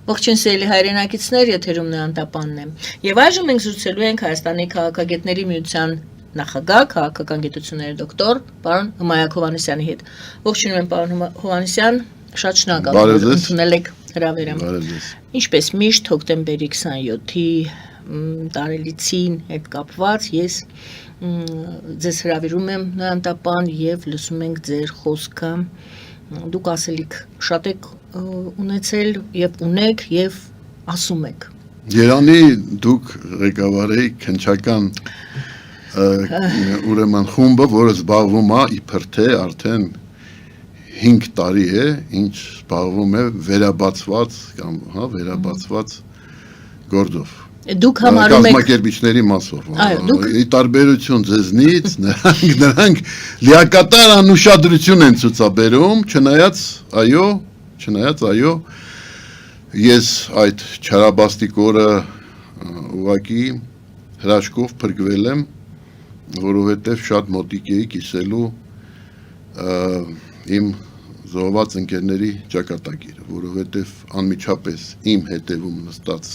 Ողջույն սիրելի հայրենակիցներ, եթերում Անտապանն է։ Եվ այժմ մենք զրուցելու ենք Հայաստանի քաղաքագետների միության նախագահ, քաղաքական գիտությունների դոկտոր, պարոն Հմայակ Հովհաննիսյանի հետ։ Ողջունում եմ, պարոն Հովհաննիսյան, շատ շնորհակալ եմ, որ ընդունել եք հրավերը։ Ինչպես միշտ հոկտեմբերի 27-ի տարելիցին հետ կապված ես ձեզ հրավիրում եմ Անտապան եւ լսում ենք ձեր խոսքը։ Դուք ասելիք շատ եք ունեցել եւ ունեք եւ ասում եք։ Երանի դուք ղեկավար եք քնչական ուրեմն խումբը, որը զբաղվում է իբր թե արդեն 5 տարի է, ինչ զբաղվում է վերաբացված կամ վերաբացված գործով։ Դուք համարում եք կազմակերպիչների մասով։ Ի տարբերություն ձեզնից, նրանք լիակատար անուշադրություն են ցուցաբերում, չնայած այո, ես այդ չարաբաստիկ օրը ուղղակի հրաշքով փրկվել եմ, որովհետև շատ մոտիկ էի կիսելու իմ զոհված ընկերների ճակատագիրը, որովհետև անմիջապես իմ հետևում նստած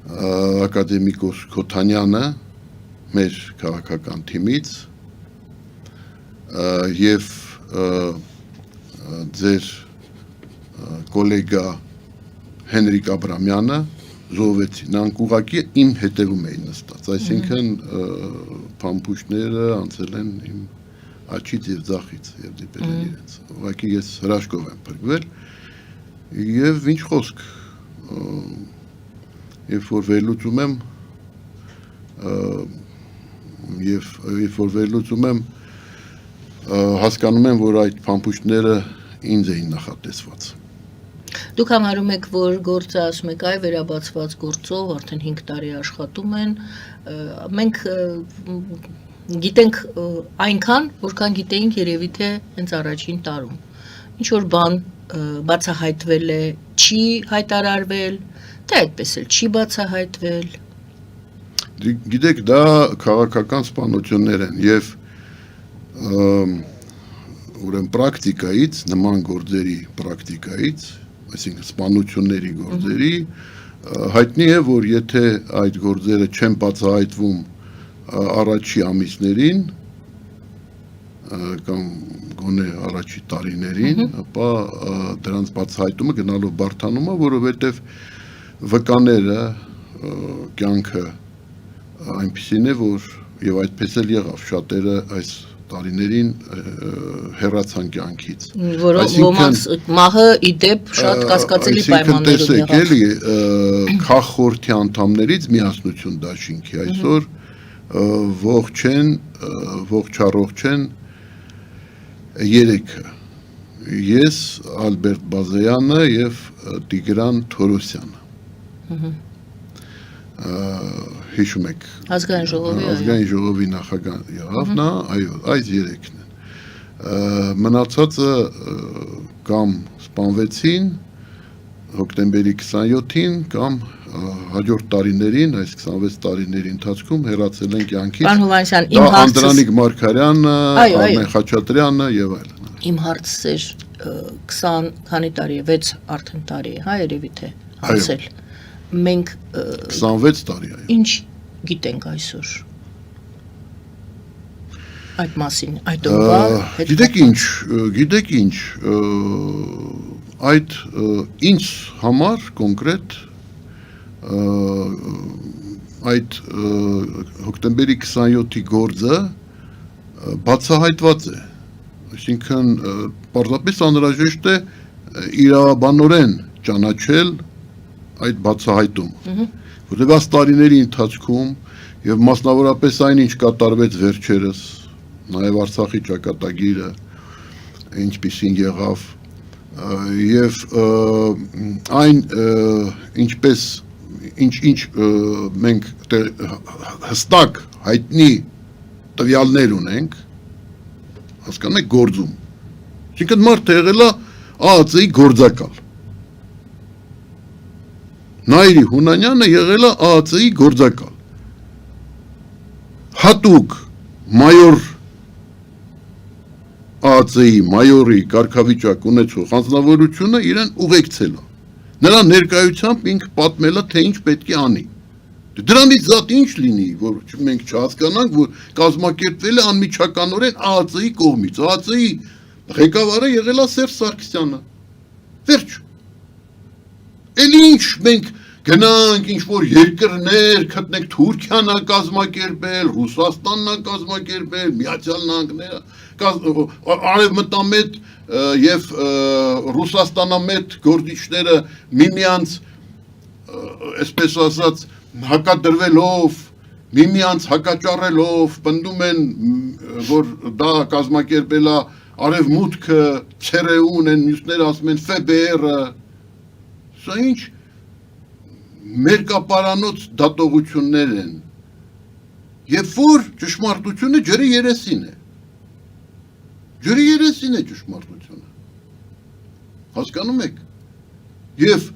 ակադեմիկոս Քոթանյանը մեր քաղաքական թիմից եւ ձեր կոլեգա Հենրիկ Աբրամյանը զոհվեցին, նրանք ուղղակի իմ հետևում էին նստած, այսինքն փամփուշտները անցել են իմ աչից եւ ձախից եւ դիպել են իրենց, ուղղակի ես հրաշքով եմ փրկվել եւ ինչ խոսք Երբ որ վերլուծում եմ, հասկանում եմ, որ այդ փամփուշտները ինձ էին նախատեսված։ Դուք համարում եք, որ գործը ասում եք, այ վերաբացված գործով արդեն 5 տարի աշխատում են, մենք գիտենք այնքան, որքան գիտեինք երևի թե հենց առաջին տարում։ Ինչ որ բան բացահայտվել է, չի հայտարարվել, թե այդպես էլ չի բացահայտվել։ Գիտեք, դա քաղաքական սպանություններ են եւ ուրեմն պրակտիկայից, նման գործերի պրակտիկայից, այսինքն սպանությունների գործերի, հայտնի է, որ եթե այդ գործերը չեն բացահայտվում առաջի ամիսներին կամ գոնե առաջի տարիներին, ապա դրանց բացահայտումը գնալով բարդանում է, որովհետեւ վկաները կյանքը այնպիսին է, որ եւ այդպես էլ եղավ, շատերը այս տարիներին հեռացան կյանքից։ Ոմանց մահը իդեպ շատ կասկածելի պայմաններով եղավ։ Այսինքն տեսեք, էլի քաղաքորդի անդամներից միասնություն դաշինքի այսօր ողջ են երեքը։ Ես, Ալբերտ Բազեյանը եւ Տիգրան Թորոսյանը։ Հիշում եք ազգային ժողովի նախագահ եղավ նա, այո, այս երեքն են։ Մնացածը կամ սպանվեցին հոկտեմբերի 27-ին կամ հաջորդ տարիներին, այս 26 տարիների ընթացքում հեռացել են կյանքից։ Պարոն Հովհաննիսյան, իմ հարցը Անդրանիկ Մարգարյանը, Արմեն Խաչատրյանը եւ այլն։ Իմ հարցը 20 քանի տարի է, 6 արդեն տարի է, հա, երևի թե անցել։ Մենք 26 տարի այո։ Ինչ գիտենք այսօր այդ մասին, այդ օրվա Գիտեք ինչ, այդ ինձ համար կոնկրետ այդ հոկտեմբերի 27-ի գործը բացահայտված է, այսինքն պարզապես անհրաժեշտ է իրավաբանորեն ճանաչել այդ բացահայտումը, որտեղ այս տարիների ընթացքում եւ մասնավորապես այն ինչ կատարվեց վերջերս, նաեւ Արցախի ճակատագիրը ինչպիսին եղավ եւ այն ինչպես ինչ մենք հստակ հայտնի տվյալներ ունենք, հասկանում եք գործում, այսինքն մարդը եղել է ԱԱԾ-ի գործակալ։ Նաիրի Հունանյանը եղել է ԱԱԾ-ի գործակալ։ Հատուկ մայոր ԱԱԾ-ի մայորի կարգավիճակ ունեցող անձնավորությունը իրեն ուղեկցել է։ Նրա ներկայությամբ ինքը պատմել է, թե ինչ պետք է անի։ Դրանից զատ ինչ լինի, որ մենք չհասկանանք, որ կազմակերպվել է անմիջականորեն ԱԱԾ-ի կողմից։ ԱԱԾ-ի ղեկավարը եղել է Սերժ Սարգսյանը։ Վերջ։ Էլ ինչ մենք գնանք ինչ-որ երկրներ, գտնենք Թուրքիան է կազմակերպել, Ռուսաստանն է կազմակերպել, Միացյալ Նահանգները, Արևմտամետ եւ Ռուսաստանամետ գործիչները միմյանց, այսպես ասած, հակադրվելով, միմյանց հակաճառելով, պնդում են, որ դա կազմակերպել է Արևմուտքը, ՑՌՈ-ն են, մյուսները ասում են ՖԲՌ-ը։ Սա ինչ մերկապարանոց դատողություններ են, երբ որ ճշմարտությունը ջրի երեսին է։ Ջրի երեսին է ճշմարտությունը։ Հասկանում եք։ Եվ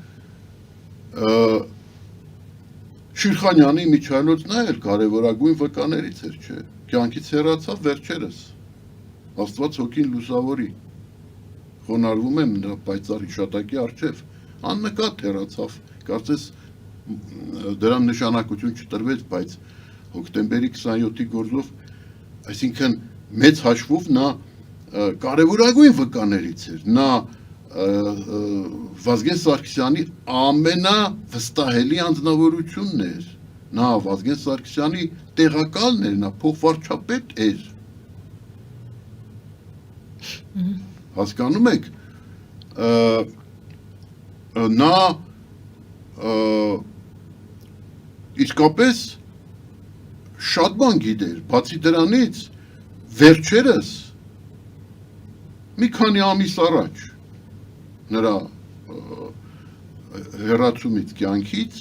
Շիրխանյանի միջայլոցն էլ կարևորագույն վկաներից էր, չէ։ Կյանքից հեռացավ վերջերս։ Աստված հոգին լուսավորի։ Խոնարհվում եմ նրա պայծառ հիշատակի առջև։ Աննկատ հեռացավ, կարծես դրան նշանակություն չտրվեց, բայց հոկտեմբերի 27-ի գործով, այսինքն մեծ հաշվով նա կարևորագույն վկաներից էր, նա Վազգեն Սարգսյանի ամենավստահելի անձնավորությունն էր, նա Վազգեն Սարգսյանի տեղակալն էր, նա փոխվարչապետ էր, հասկանում եք, նա իսկապես շատ բան գիտեր, բացի դրանից վերջերս մի քանի ամիս առաջ նրա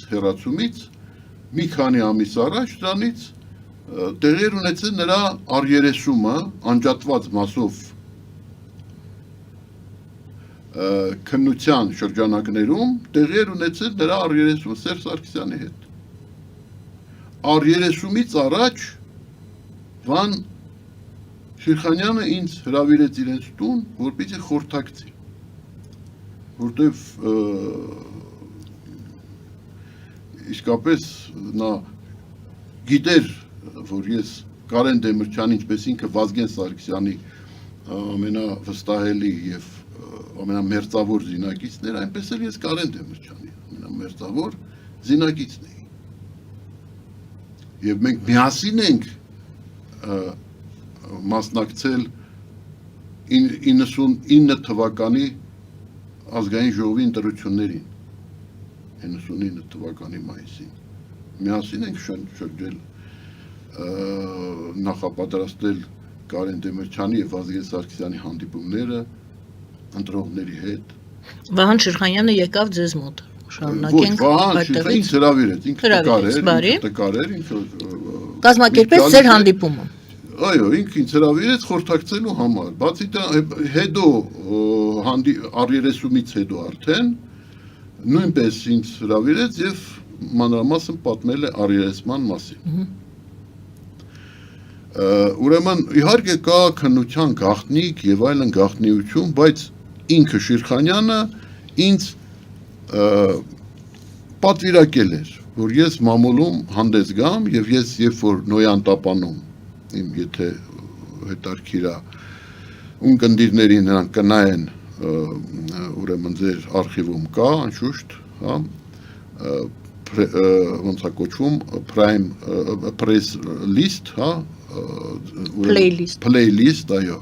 հեռացումից մի քանի ամիս առաջ դրանից տեղեր ունեցել նրա առերեսումը անջատված մասով քննության շրջանակներում տեղեր ունեցել նրա առերեսումը Սերժ Սարգսյանի հետ։ Առերեսումից առաջ Վան Շիրխանյանը ինձ հրավիրեց իրենց տուն, որպեսզի խորհրդակցի, որտեվ իսկապես նա գիտեր, որ ես Կարեն Դեմիրճյանի, ինչպես ինքը Վազգեն Սարգսյանի ամենավստահելի եւ ամենամերձավոր զինակիցն էր, այնպես էլ ես Կարեն Դեմիրճյանի ամենամերձավոր զինակիցն էի։ Եվ մենք միասին ենք մասնակցել 99 թվականի ազգային ժողովի ընտրություններին, 99 թվականի մայիսին, միասին ենք շրջել, նախապատրաստել Կարեն Դեմիրճյանի եւ Վազգեն Սարգսյանի հանդիպումները ընտրողների հետ։ Վահան Շիրխանյանը եկավ ձեզ մոտ, շարունակենք այդտեղից։ Ինձ հրավիրեց, ինքը տկար էր, կազմակերպեց ձեր հանդիպումը։ Այո, ինքը ինձ հրավիրեց խորհրդակցելու համար, բացի դա հետո առերեսումից հետո արդեն նույնպես ինձ հրավիրեց եւ մանրամասն պատմել է առերեսման մասին։ Ուրեմն իհարկե կա քննության գաղտնիք եւ այլն գաղտնիություն, բայց ինքը Շիրխանյանը ինձ պատվիրակել էր, որ ես մամուլում հանդես գամ եւ ես երբ որ Նոյան տապանում իմ եթե հետարքիր է ունկնդիրների նրանք կնայեն ուրեմն ձեր արխիվում կա անշուշտ, հա, ոնց է կոչվում press list, հա, playlist, այո,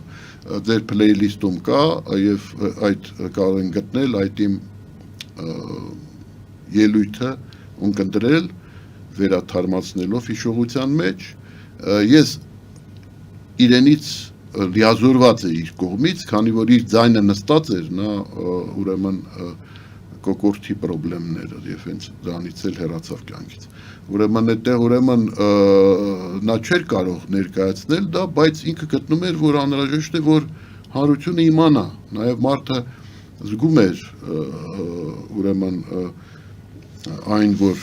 ձեր playlist-ում կա եւ այդ կարող են գտնել այդ իմ ելույթը ունկնդրել վերաթարմացնելով հիշողության մեջ ես իրենից լիազորված է իր կողմից, քանի որ իր ձայնը նստած էր, նա ուրեմն կոկորտի պրոբլեմները եւ հենց դրանից էլ հեռացավ կյանքից։ Ուրեմն այդտեղ ուրեմն նա չէր կարող ներկայացնել դա, բայց ինքը գտնում էր, որ անհրաժեշտ է, որ հանրությունը իմանա, նաեւ մարդը զգում էր ուրեմն այն, որ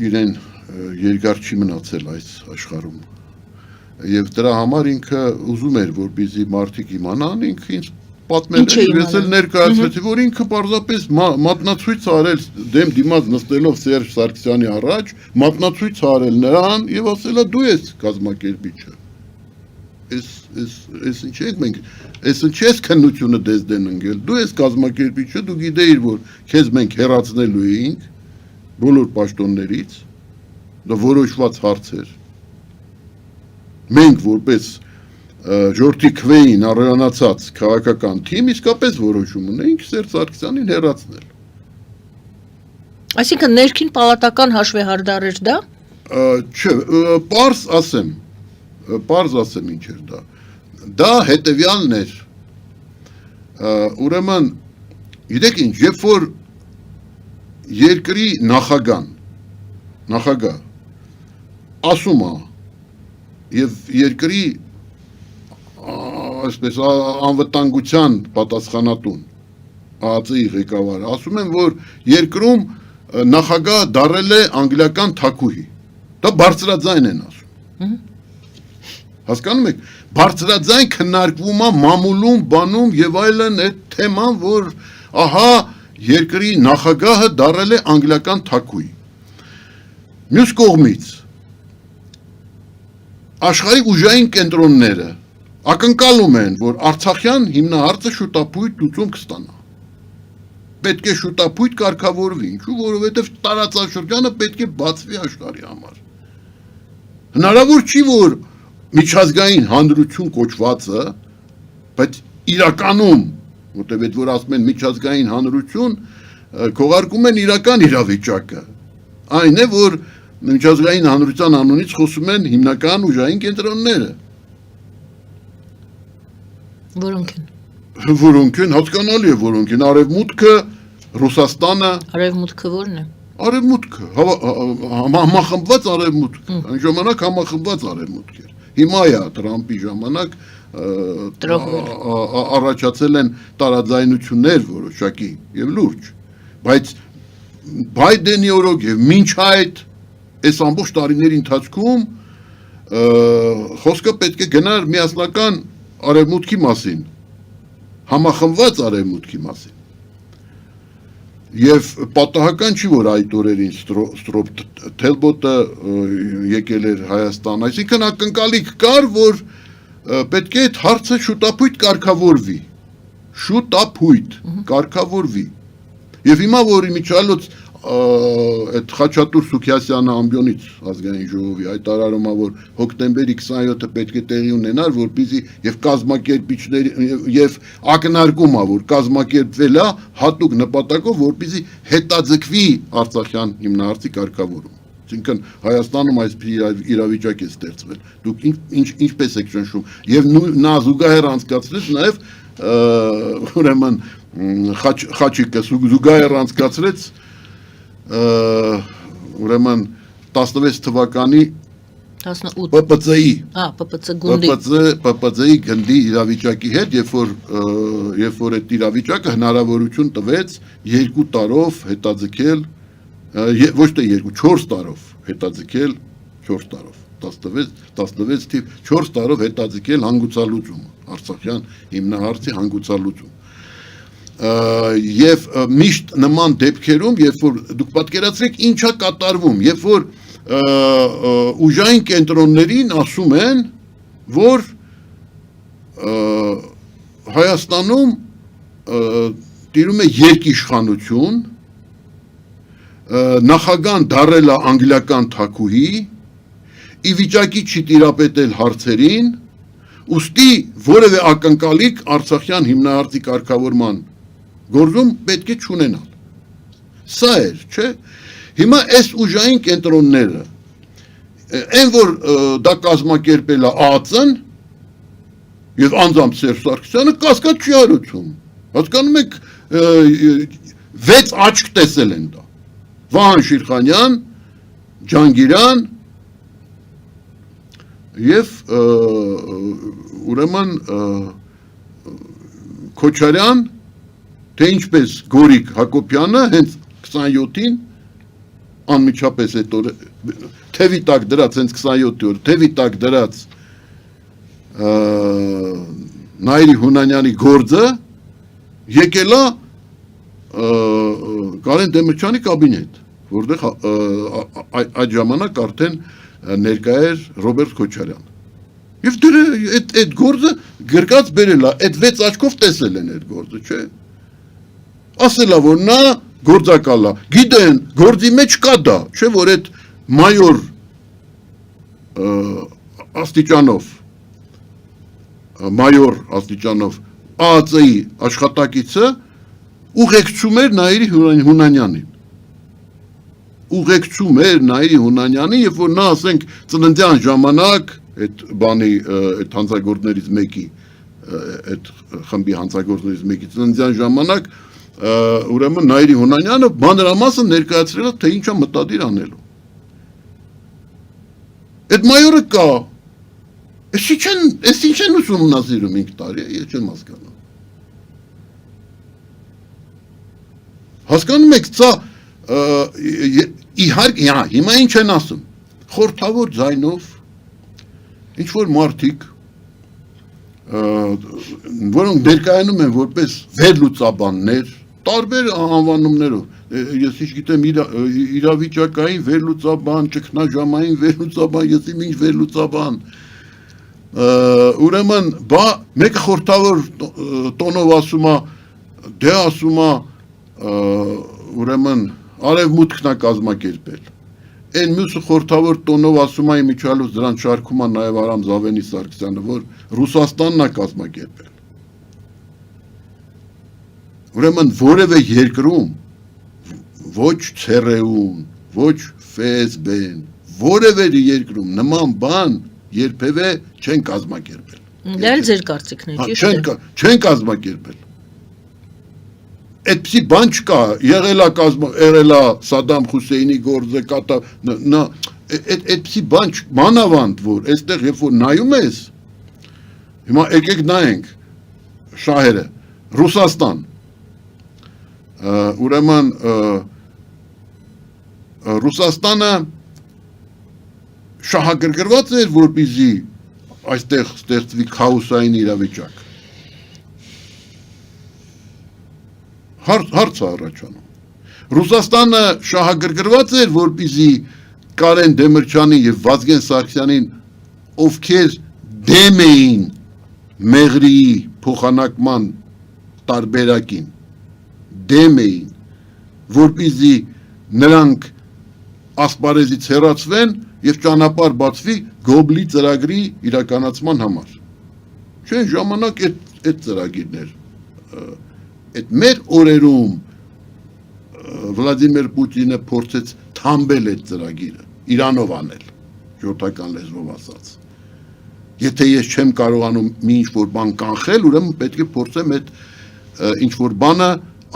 իրեն երկար չի մնացել այս աշխարհում։ Եվ դրա համար ինքը ուզում էր, որպեսզի մարդիկ իմանան, ինքը ինձ պատմել Ինչ է է, ես էլ իմանում։ ներկայացրեցի, որ ինքը պարզապես մատնացույց արել դեմ դիմաց նստելով Սերժ Սարգսյանի առաջ, մատնացույց արել նրան եւ ասել է դու ես կազմակերպիչը։ Ես ինչ ենք մենք, ես ինչ ես քննությունը դες դեն ընկել, դու ես կազմակերպիչը, դու գիտեիր, որ քեզ մենք հեռացնելու էինք բոլոր պաշտոններից, դա որոշված հարց էր։ Մենք որպես ժողովրդի քվեին առանցած քաղաքական թիմ իսկապես որոշում ունենք Սերժ Սարգսյանին հեռացնել։ Այսինքն ներքին պալատական հաշվեհարդար էր դա։ Չէ, պարզ ասեմ ինչ էր դա։ Դա հետևյալն էր։ Ուրեմն, գիտեք ինչ, երբ որ երկրի նախագահ ասում է եւ երկրի այսպես անվտանգության պատասխանատուն ԱԱԾ-ի ղեկավարը ասում են, որ երկրում նախագահը դարել է անգլիական թագուհի։ Դա բարձրաձայն են ասում։ Հասկանում եք, բարձրաձայն քննարկվում է մամուլում, բանում եւ այլն այդ թեման, որ ահա երկրի նախագահը դարել է անգլիական թագուհի։ Մյուս կողմից աշխարհի ուժային կենտրոնները ակնկալում են, որ Արցախյան հիմնահարցը շուտապույտ լուծում կստանա։ Պետք է շուտապույտ կարգավորվի, ինչու, որովհետև տարածաշրջանը պետք է բացվի աշխարհի համար։ Հնարավոր չի, որ միջազգային հանրություն կոչվածը, բայց իրականում, որտեղ այդ որ ասում են միջազգային հանրություն, քողարկում են իրական իրավիճակը։ Այն է, որ միջազգային հանրության անունից խոսում են հիմնական ուժային կենտրոնները։ Որոնք են, հասկանալի է որոնք են, Արևմուտքը, Ռուսաստանը։ Արևմուտքը ո՞րն է։ Արևմուտքը, համախմբված Արևմուտքը, այն ժամանակ համախմբված Արևմուտք էր։ Հիմա է Տրամպի ժամանակ առաջացել են տարաձայնություններ որոշակի եւ լուրջ, բայց Բայդենի օրոք եւ մինչ այդ այս ամբողջ տարիների ընթացքում խոսքը պետք է գնար միասնական Արևմուտքի մասին, համախմբված Արևմուտքի մասին։ Եվ պատահական չի, որ այդ օրերին Ստրոբ Թելբոտը եկել էր Հայաստան, այսինքն ակնկալիք կար, որ պետք է այդ հարցը շուտապույտ կարգավորվի, կարգավորվի։ Եվ հիմա, որ իմիջիալոց այդ Խաչատուր Սուքիասյանը ամբյոնից ազգային ժողովի հայտարարում է, որ հոկտեմբերի 27-ը պետք է տեղի ունենար, որպեսզի եւ կազմակերպիչների եւ ակնարկում է, որ կազմակերպվել է հատուկ նպատակով, որպեսզի հետաձգվի Արցախյան հիմնահարցի կարգավորումը։ Այսինքն Հայաստանում այսպիսի իրավիճակ է ստեղծվել։ Դուք ինչպես եք ճնշում եւ նա զուգահեռ անցկացրեց նաեւ ուրեմն Խաչիկը զուգահեռ անցկացրեց ուրեմն 16 թվականի 18 ՊՊՑ-ի ՊՊՑ-ի գնդի իրավիճակի հետ, երբ որ այդ իրավիճակը հնարավորություն տվեց 2 տարով հետաձգել, ոչ թե 4 տարով հետաձգել, 4 տարով 16 թիվ 4 տարով հետաձգել հանգուցալուծումը, Արցախյան հիմնահարցի հանգուցալուծում։ Եվ միշտ նման դեպքերում, երբ որ դուք պատկերացրեք ինչա կատարվում, երբ որ ուժային կենտրոններին ասում են, որ Հայաստանում տիրում է երկիշխանություն, նախագահան դարել է անգլիական թագուհի, ի վիճակի չի տիրապետել հարցերին, ուստի որևէ ակնկալիք Արցախյան հիմնահարցի կարգավորման գործում պետք է չունենալ։ Սա էր, չէ՞։ Հիմա այս ուժային կենտրոնները, այն որ դա կազմակերպել է ԱԱԾ-ն եւ անձամբ Սերժ Սարգսյանը կասկած չի հարուցում։ Հասկանում եք, 6 աչք տեսել են դա։ Վահան Շիրխանյան, Ջանգիրյան եւ ուրեմն Քոչարյան, թե ինչպես Գորիկ Հակոբյանը հենց 27-ին անմիջապես այդ օրը թևի տակ դրած հենց 27-ի օրը թևի տակ դրած Նայիրի Հունանյանի գործը եկել է Կարեն Դեմիրճյանի կաբինետ, որտեղ այդ ժամանակ արդեն ներկա էր Ռոբերտ Քոչարյան։ Եվ դրա այդ գործը գրկած բերել է, այդ 6 աչքով տեսել են այդ գործը, չէ։ Ասել է, որ նա գործակալ է, գիտեն, գործի մեջ կա դա, չէ, որ այդ մայոր աստիճանով ԱԱԾ-ի աշխատակիցը ուղեկցում էր Նայիրի Հունանյանին։ Ուղեկցում էր Նայիրի Հունանյանին, երբ որ նա, ասենք, ծննդյան ժամանակ այդ բանի այդ հանցագործներից մեկի այդ խմբի հանցագործներից մեկի ծննդյան ժամանակ ուրեմն Նայիրի Հունանյանը մանրամասն ներկայացրել է, թե ինչ է մտադիր անելու։ Այդ մայորը կա։ Էս ինչ են ուսումնասիրում 5 տարի, ես չեմ հասկանում։ Հասկանում եք, սա իհարկե, հիմա ինչ են ասում, խորհրդավոր ձայնով ինչ-որ մարդիկ, որոնք ներկայանում են որպես վերլուծաբաններ, տարբեր անվանումներով, ես ինչ գիտեմ իրավիճակային վերլուծաբան, ճգնաժամային վերլուծաբան, ես ինչ վերլուծաբան, ուրեմն, մեկը խորհրդավոր տոնով ասում է, դե ասում է, ուրեմն արևմուտքն է կազմակերպել։ Այն մյուսը խորհրդավոր տոնով ասում է իմիջիալուց դրան շարքում է նաև Արամ Զավենի Սարգսյանը, որ Ռուսաստանն է կազմակերպել։ Ուրեմն որևէ երկրում ոչ ՑՌԵ-ում, ոչ ՖՍԲ-ն, որևէ երկրում նման բան երբևէ չեն կազմակերպել։ Դա էլ ձեր կարծիքն է, ճիշտ է։ Չեն կազմակերպել։ Այդպիսի բան չկա, եղել է Սադամ Հուսեյնի գործը, այդպիսի բան մանավանդ, որ այստեղ երբ որ նայում ես, հիմա եկեք նայենք շահերը, Ռուսաստան, ուրեմն Ռուսաստանը շահագրգռված էր, որպեսզի այստեղ ստեղծվի քաոսային իրավիճակ։ Հարց է առաջանում։ Ռուսաստանը շահագրգռված էր, որպեսզի Կարեն Դեմիրճյանի եւ Վազգեն Սարգսյանին, ովքեր դեմ էին Մեղրիի փոխանակման տարբերակին, դեմ էին, որպեսզի նրանք ասպարեզից հեռացվեն եւ ճանապարհ բացվի Գոբլի ծրագրի իրականացման համար։ Չէ, ժամանակ այդ ծրագիրն էր։ Այդ մեր օրերում Վլադիմիր Պուտինը փորձեց թամբել այդ ծրագիրը, Իրանով անել, ժողովրդական լեզվով ասած։ Եթե ես չեմ կարողանում մի ինչ-որ բան կանխել, ուրեմն պետք է փորձեմ այդ ինչ-որ բանը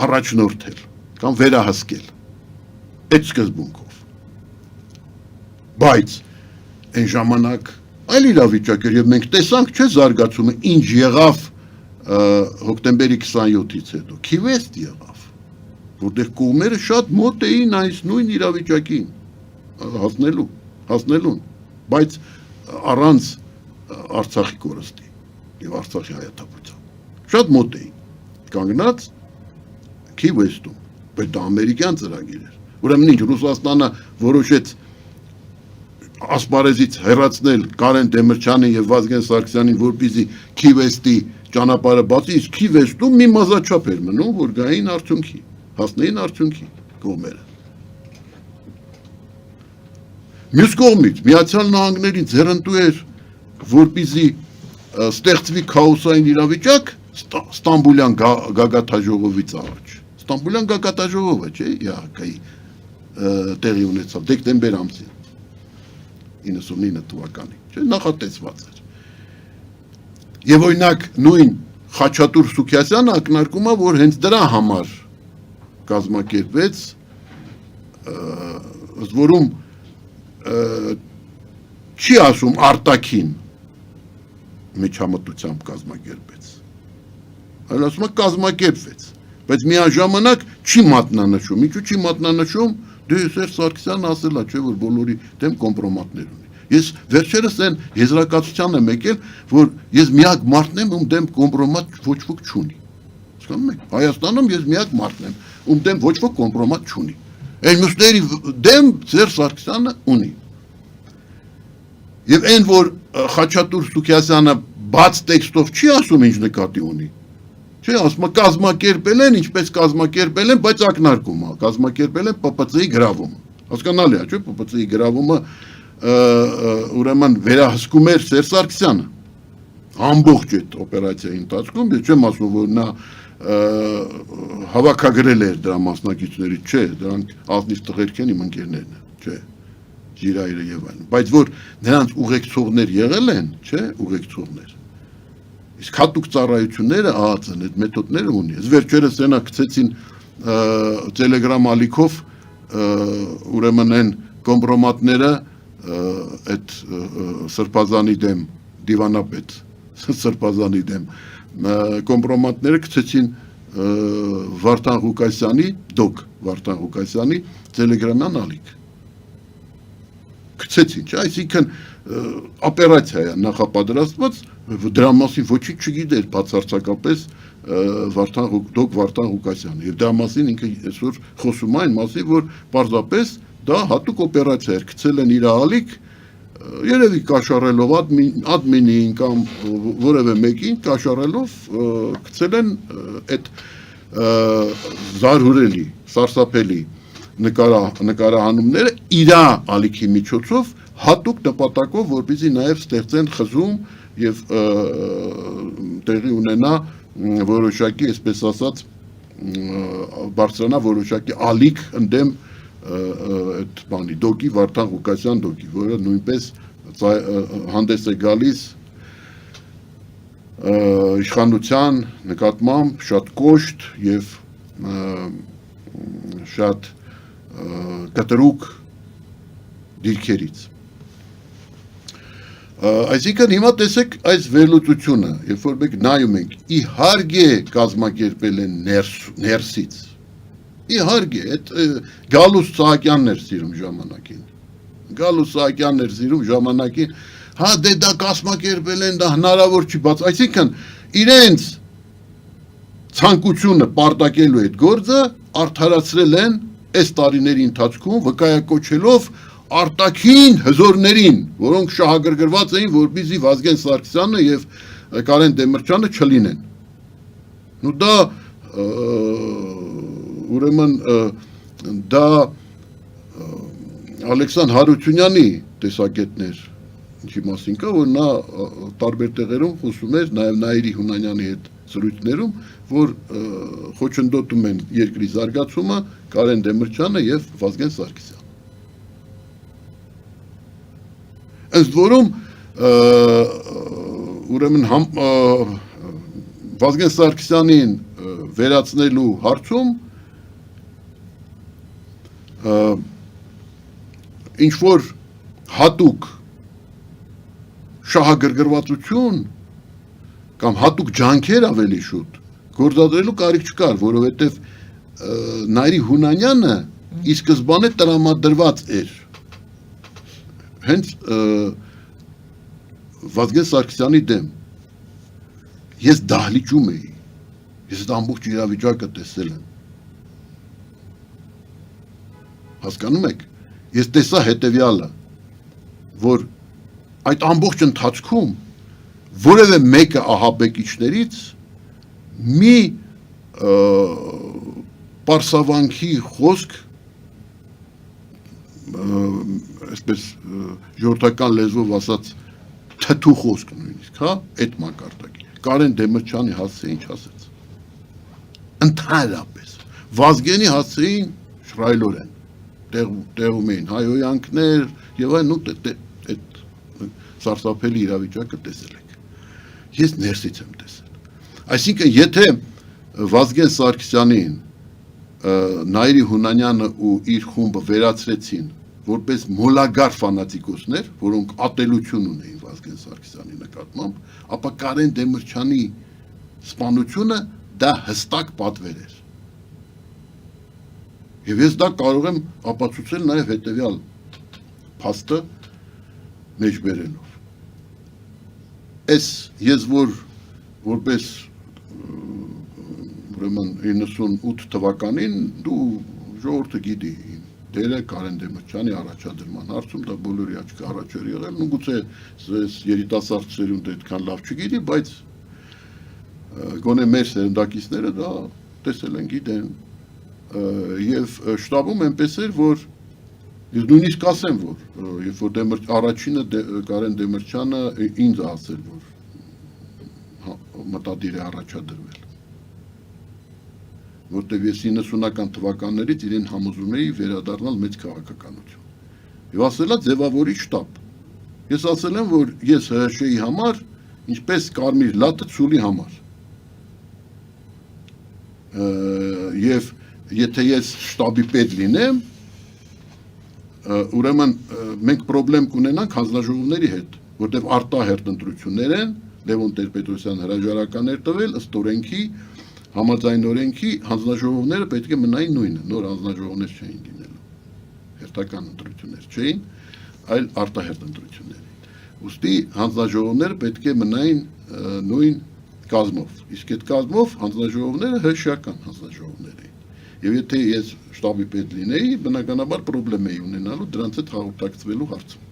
առաջնորդել կամ վերահսկել։ Այդ սկզբունքով։ Բայց այն ժամանակ այլ իրավիճակ էր եւ մենք տեսանք, չէ, զարգացումը ինչ եղավ հոկտեմբերի 27-ից հետո, Քիվեստ եղավ, որտեղ կողմերը շատ մոտ էին այս նույն իրավիճակին հասնելուն, բայց առանց Արցախի կորստի եւ Արցախի հայաթափության, շատ մոտ էին, կանգնած Քիվեստում, բայց դա ամերիկյան ծրագիր էր, ուրեմն ինչ, Ռուսաստանը որոշեց ասպարեզից հեռացնել Կարեն Դեմիրճյանին եւ Վազգեն Սարգսյանին, որպեսզի Քիվեստի ճանապարհը բացի, իսկ Քիվեստում մի մազաչափ էր մնում, որ գային արդյունքի, հասնեին արդյունքի կողմերը։ Մյուս կողմից Միացյալ Նահանգներին ձեռնտու էր, որպեսզի ստեղծվի քաոսային իրավիճակ Ստամբուլյան գագաթաժողովից առաջ։ Ստամբուլյան գագաթաժողովը, չէ, ՀՀԿ-ի տեղի ունեցավ դեկտեմբեր ամսին 99 թվականին, չէ, նախատեսված էր։ Եվ օրինակ նույն Խաչատուր Սուքիասյանը ակնարկում է, որ հենց դրա համար կազմակերպվեց, ըստ որում չի ասում արտաքին միջամտությամբ կազմակերպեց, այլ ասում է կազմակերպվեց, բայց միաժամանակ չի մատնանշում, ինչու չի մատնանշում, դե Սերժ Սարգսյանն ասել է, չէ, որ բոլորի դեմ կոմպրոմատներ ունի։ Ես վերջերս այն եզրակացության եմ եկել, որ ես միակ մարդն եմ, ում դեմ կոմպրոմատ ոչ ոք չունի։ հասկանում եք։ Հայաստանում ես միակ մարդն եմ, ում դեմ ոչ ոք կոմպրոմատ չունի։ Այն մյուսների դեմ Սերժ Սարգսյանը ունի։ Եվ այն որ Խաչատուր Սուքիասյանը բաց տեքստով չի ասում ինչ նկատի ունի։ Չէ, ասում է կազմակերպել են, ինչպես կազմակերպել են, բայց ակնարկում է, կազմակերպել են ՊՊՑ-ի գրավումը։ Հասկանալի է, չէ՞, ՊՊՑ-ի գրավումը ուրեմն վերահսկում էր Սերժ Սարգսյանը։ Ամբողջ այդ օպերացիայի ընթացքում, ես չեմ ասում, որ նա հավաքագրել էր դրա մասնակիցներից, չէ, դրանք ազնիվ տղերք են իմ ընկերներն են, չէ, Ժիրայրը եւ այլն, բայց որ նրանց ուղեկցողներ եղել են, չէ, ուղեկցողներ։ Իսկ հատուկ ծառայությունները ԱԱՑ-ն այդ մեթոդները ունի։ Ես վերջերս այնա գցեցին Telegram ալիքով ուրեմն այն կոմպրոմատները այդ Սրբազանի դեմ դիվանապետ Սրբազանի դեմ կոմպրոմատները գցեցին Վարդան Ղուկասյանի դոկ Վարդան Ղուկասյանի Telegram-յան ալիք գցեցին, չէ, այսինքն օպերացիա է նախապատրաստված, դրա մասին ոչինչ չգիտեր բացարձակապես դոկ Վարդան Ղուկասյանը եւ դրա մասին ինքը այսօր խոսում է այն մասին, որ պարզապես դա հատուկ օպերացիա էր, գցել են իր ալիք, երևի կաշառելով ադմինին կամ որևէ մեկին կաշառելով գցել են այդ զարհուրելի, սարսափելի նկարահանումները իր ալիքի միջոցով հատուկ նպատակով, որպեսզի նաև ստեղծեն խզում եւ տեղի ունենա որոշակի, այսպես ասած, բարձրանա որոշակի ալիք ընդդեմ այդ բանի դոկի Վարդան Ղուկասյան դոկի, որը նույնպես հանդես է գալիս իշխանության նկատմամբ շատ կոշտ եւ շատ կտրուկ դիրքերից։ Այսինքն հիմա տեսեք այս վերլուծությունը, երբ որ մենք նայում ենք, իհարկե կազմակերպել են ներսից։ Իհարկե, այդ Գալուս Սահակյանն էր սիրում ժամանակին։ Գալուս Սահակյանն էր սիրում ժամանակին, հա դե դա կազմակերպել են, դա հնարավոր չի, բայց այսինքն իրենց ցանկությունը պարտակելու այդ գործը արդարացրել են այս տարիների ընթացքում վկայակոչելով արտաքին հզորներին, որոնք շահագրգռված էին, որպեսզի Վազգեն Սարգսյանը եւ Կարեն Դեմիրճյանը չլինեն։ Նու դա ուրեմն դա Ալեքսան Հարությունյանի տեսակետներ, ինչի մասին կա, որ նա տարբեր տեղերում խոսում էր, նաեւ Նաիրի Հունանյանի հետ զրույցներում, որ խոչընդոտում են երկրի զարգացումը Կարեն Դեմիրճյանը եւ Վազգեն Սարգսյանը։ Ըստ որում ուրեմն Վազգեն Սարգսյանին վերացնելու հարցում ինչ որ հատուկ շահագրգռվածություն կամ հատուկ ջանքեր ավելի շուտ գործադրելու կարիք չկար, որովհետև Նայիրի Հունանյանը ի սկզբանե տրամադրված էր հենց Վազգեն Սարգսյանի դեմ։ Ես դահլիճում էի, ես այդ ամբողջ իրավիճակը տեսել եմ։ Հասկանում եք, ես տեսա հետևյալը, որ այդ ամբողջ ընթացքում որևէ մեկը ահաբեկիչներից մի պարսավանքի խոսք այսպես ժողովրդական լեզվով ասած թթու խոսք նույնիսկ, հա, այդ մակարդակի։ Կարեն Դեմիրճյանի հասցեին ինչ ասեց։ Ընդհանրապես Վազգենի հասցեին շռայլորեն տեղում էին հայոյանքներ եւ այլն ու այդ սարսափելի իրավիճակը տեսել եք։ Ես ներսից եմ տեսել։ Այսինքն եթե Վազգեն Սարգսյանին Նայիրի Հունանյանը ու իր խումբը վերացրեցին որպես մոլագար ֆանատիկոսներ, որոնք ատելություն ունեին Վազգեն Սարգսյանի նկատմամբ, ապա Կարեն Դեմիրճյանի սպանությունը դա հստակ պատվեր էր։ Եվ ես դա կարող եմ ապացուցել նաև հետևյալ փաստը մեջբերելով։ Ես որպես ուրեմն 98 թվականին դու ժողովուրդը գիտի դերը Կարեն Դեմիրճյանի առաջադրման հարցում դա բոլորի աչքի առաջ էր եղել, ու գուցե երիտասարդ սերունդը այդքան լավ չգիտի, բայց գոնե մեր սերնդակիցները դա տեսել են, գիտեն, եւ շտաբում այնպես էր, որ ես նույնիսկ ասեմ, որ երբ որ առաջինը Կարեն Դեմիրճյանը ինձ ասել, որ մտադիր է առաջադրվել, որտեղ ես 90-ական թվականներից իրեն համոզում էի վերադառնալ մեծ քաղաքականություն։ Եվ ասելա ձևավորի շտաբ։ Ես ասել եմ, որ ես ՀՀՇ-ի համար, ինչպես կարմիր լատը ցուլի համար։ Եվ եթե ես շտաբի պետ լինեմ, ուրեմն մենք պրոբլեմ կունենանք հանձնաժողովների հետ, որտեղ արտահերտ ընտրություններ են, Լևոն Տեր-Պետրոսյան հրաժարական էր տվել ըստ օրենքի, համաձայն օրենքի հանձնաժողովները պետք է մնային նույնը, նոր հանձնաժողովներ չէին լինելու, հերթական ընտրություններ չէին, այլ արտահերտ ընտրություններ էին։ Ուստի հանձնաժողովները պետք է մնային նույն կազմով, իսկ այդ կազմով հանձնաժողովները հրշական հանձնաժողովներ էին։ Եվ եթե ես շտաբի պետ լինեի, բնականաբար պրոբլեմ էի ունենալու դրանց հետ հաղորդակցվելու հարցում,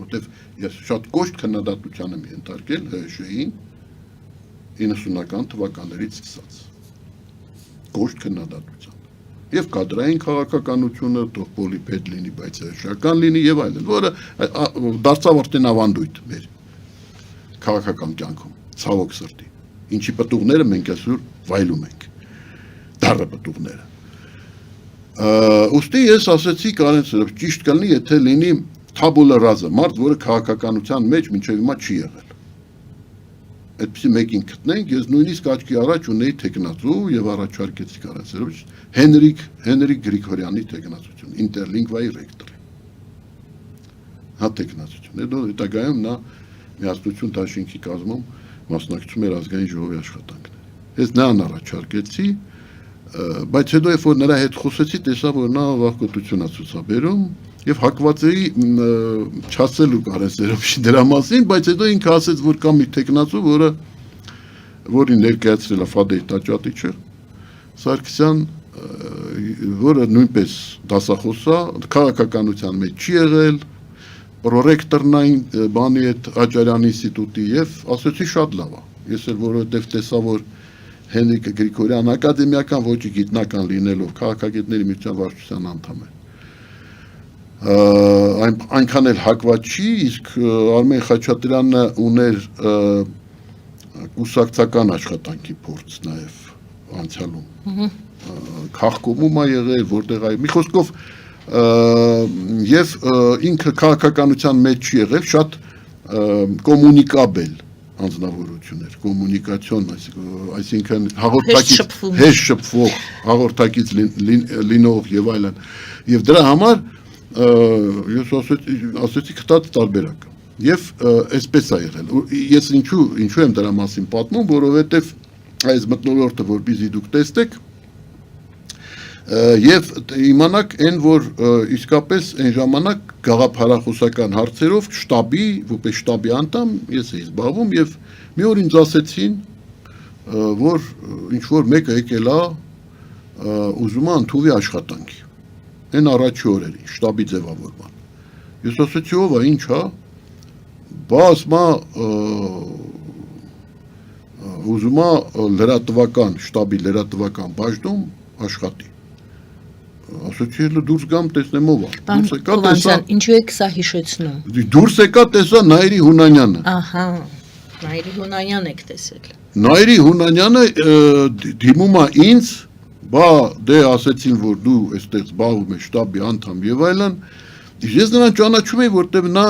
որտեղ ես շատ կոշտ քննադատության եմ ենթարկել ՀՀՇ-ին 90-ական թվականներից սկսած, կոշտ քննադատության, եւ կադրային քաղաքականությունը թող պոլի պետ լինի, բայց հրաշական լինի եւ այլն, որը դարձավ արդեն ավանդույթ մեր քաղաքական կյանքում, ցավոք սրտի, ինչի պտուղները մենք այսօր վայելում ենք, դառը պտուղները։ Ուստի ես ասեցի Կարեն սրով ճիշտ կլինի, եթե լինի թաբուլա ռազա, մարդ, որը քաղաքականության մեջ մինչև հիմա չի եղել։ Այդպիսի մեկին գտնենք, ես նույնիսկ աչքի առաջ ունեի տեխնացու եւ առաջարկեցի Կարեն սրով Հենրիկ Գրիգորյանի տեխնացություն, ինտերլինգվայի ռեկտորի։ Հա տեխնացություն։ Հետագայում նա միասնություն դաշինքի կազմում մասնակցում էր ազգային ժողովի աշխատանքներին։ Ես նրան առաջարկեցի, բայց հետո երբ որ նրա հետ խոսեցի, տեսա, որ նա վախկոտություն է ցուցաբերում եւ հակված էի չասելու Կարեն Սերոբյանի դրա մասին, բայց հետո ինքը ասեց, որ կա մի տեխնացու, որին ներկայացրել է Ֆադեյ Տաճատիչը, Սարգսյան, որը նույնպես դասախոս է, քաղաքականության մեջ չի եղել, պրոռեկտորնային բանի այդ Աճարյան ինստիտուտի եւ ասեցի շատ լավ է։ Ես էլ որովհետեւ տեսա, որ Հենրիկ Գրիգորյան ակադեմիական ոճի գիտնական լինելով քաղաքագետների միության վարչության անդամ է։ Այնքան էլ հակված չի, իսկ Արմեն Խաչատրյանը ուներ կուսակցական աշխատանքի փորձ նաև անցյալում։ Քաղաքոմում է եղել, որտեղ այ մի խոսքով եւ ինքը քաղաքականության մեջ չի եղել, շատ կոմունիկաբել անձնավորություններ, կոմունիկացիոն, այսինքն հաղորդակից շփվող, հաղորդակից լինող եւ այլն։ Եվ դրա համար ես ասեցի կտած տարբերակ։ Եվ այսպես է եղել։ Ես ինչու եմ դրա մասին պատմում, որովհետեւ այս մթնոլորտը որպեսզի դուք տեսնեք եւ իմանաք այն, որ իսկապես այն ժամանակ գաղափարախոսական հարցերով շտաբի, որպես շտաբի անդամ ես էի զբաղվում եւ մի օր ինձ ասեցին, որ ինչ որ մեկը եկել է ուզում է ընդունվի աշխատանքի։ Այն առաջի օրերին շտաբի ձևավորման։ Ես ասեցի ով է, ինչ է, բա ասма ուզում է լրատվական, շտաբի լրատվական բաժնում աշխատի։ Ասեցի էլ դուրս գամ տեսնեմ ով է։ Դուրս եկա տեսա։ Ինչու եք սա հիշեցնում։ Դուրս եկա տեսա Նայիրի Հունանյանը։ Ահա, Նայիրի Հունանյան եք տեսել։ Նայիրի Հունանյանը դիմում է ինձ, բա դե ասեցին, որ դու այստեղ զբաղվում ես շտաբի անդամ եւ այլն։ Ես նրան ճանաչում եի, որտեղ նա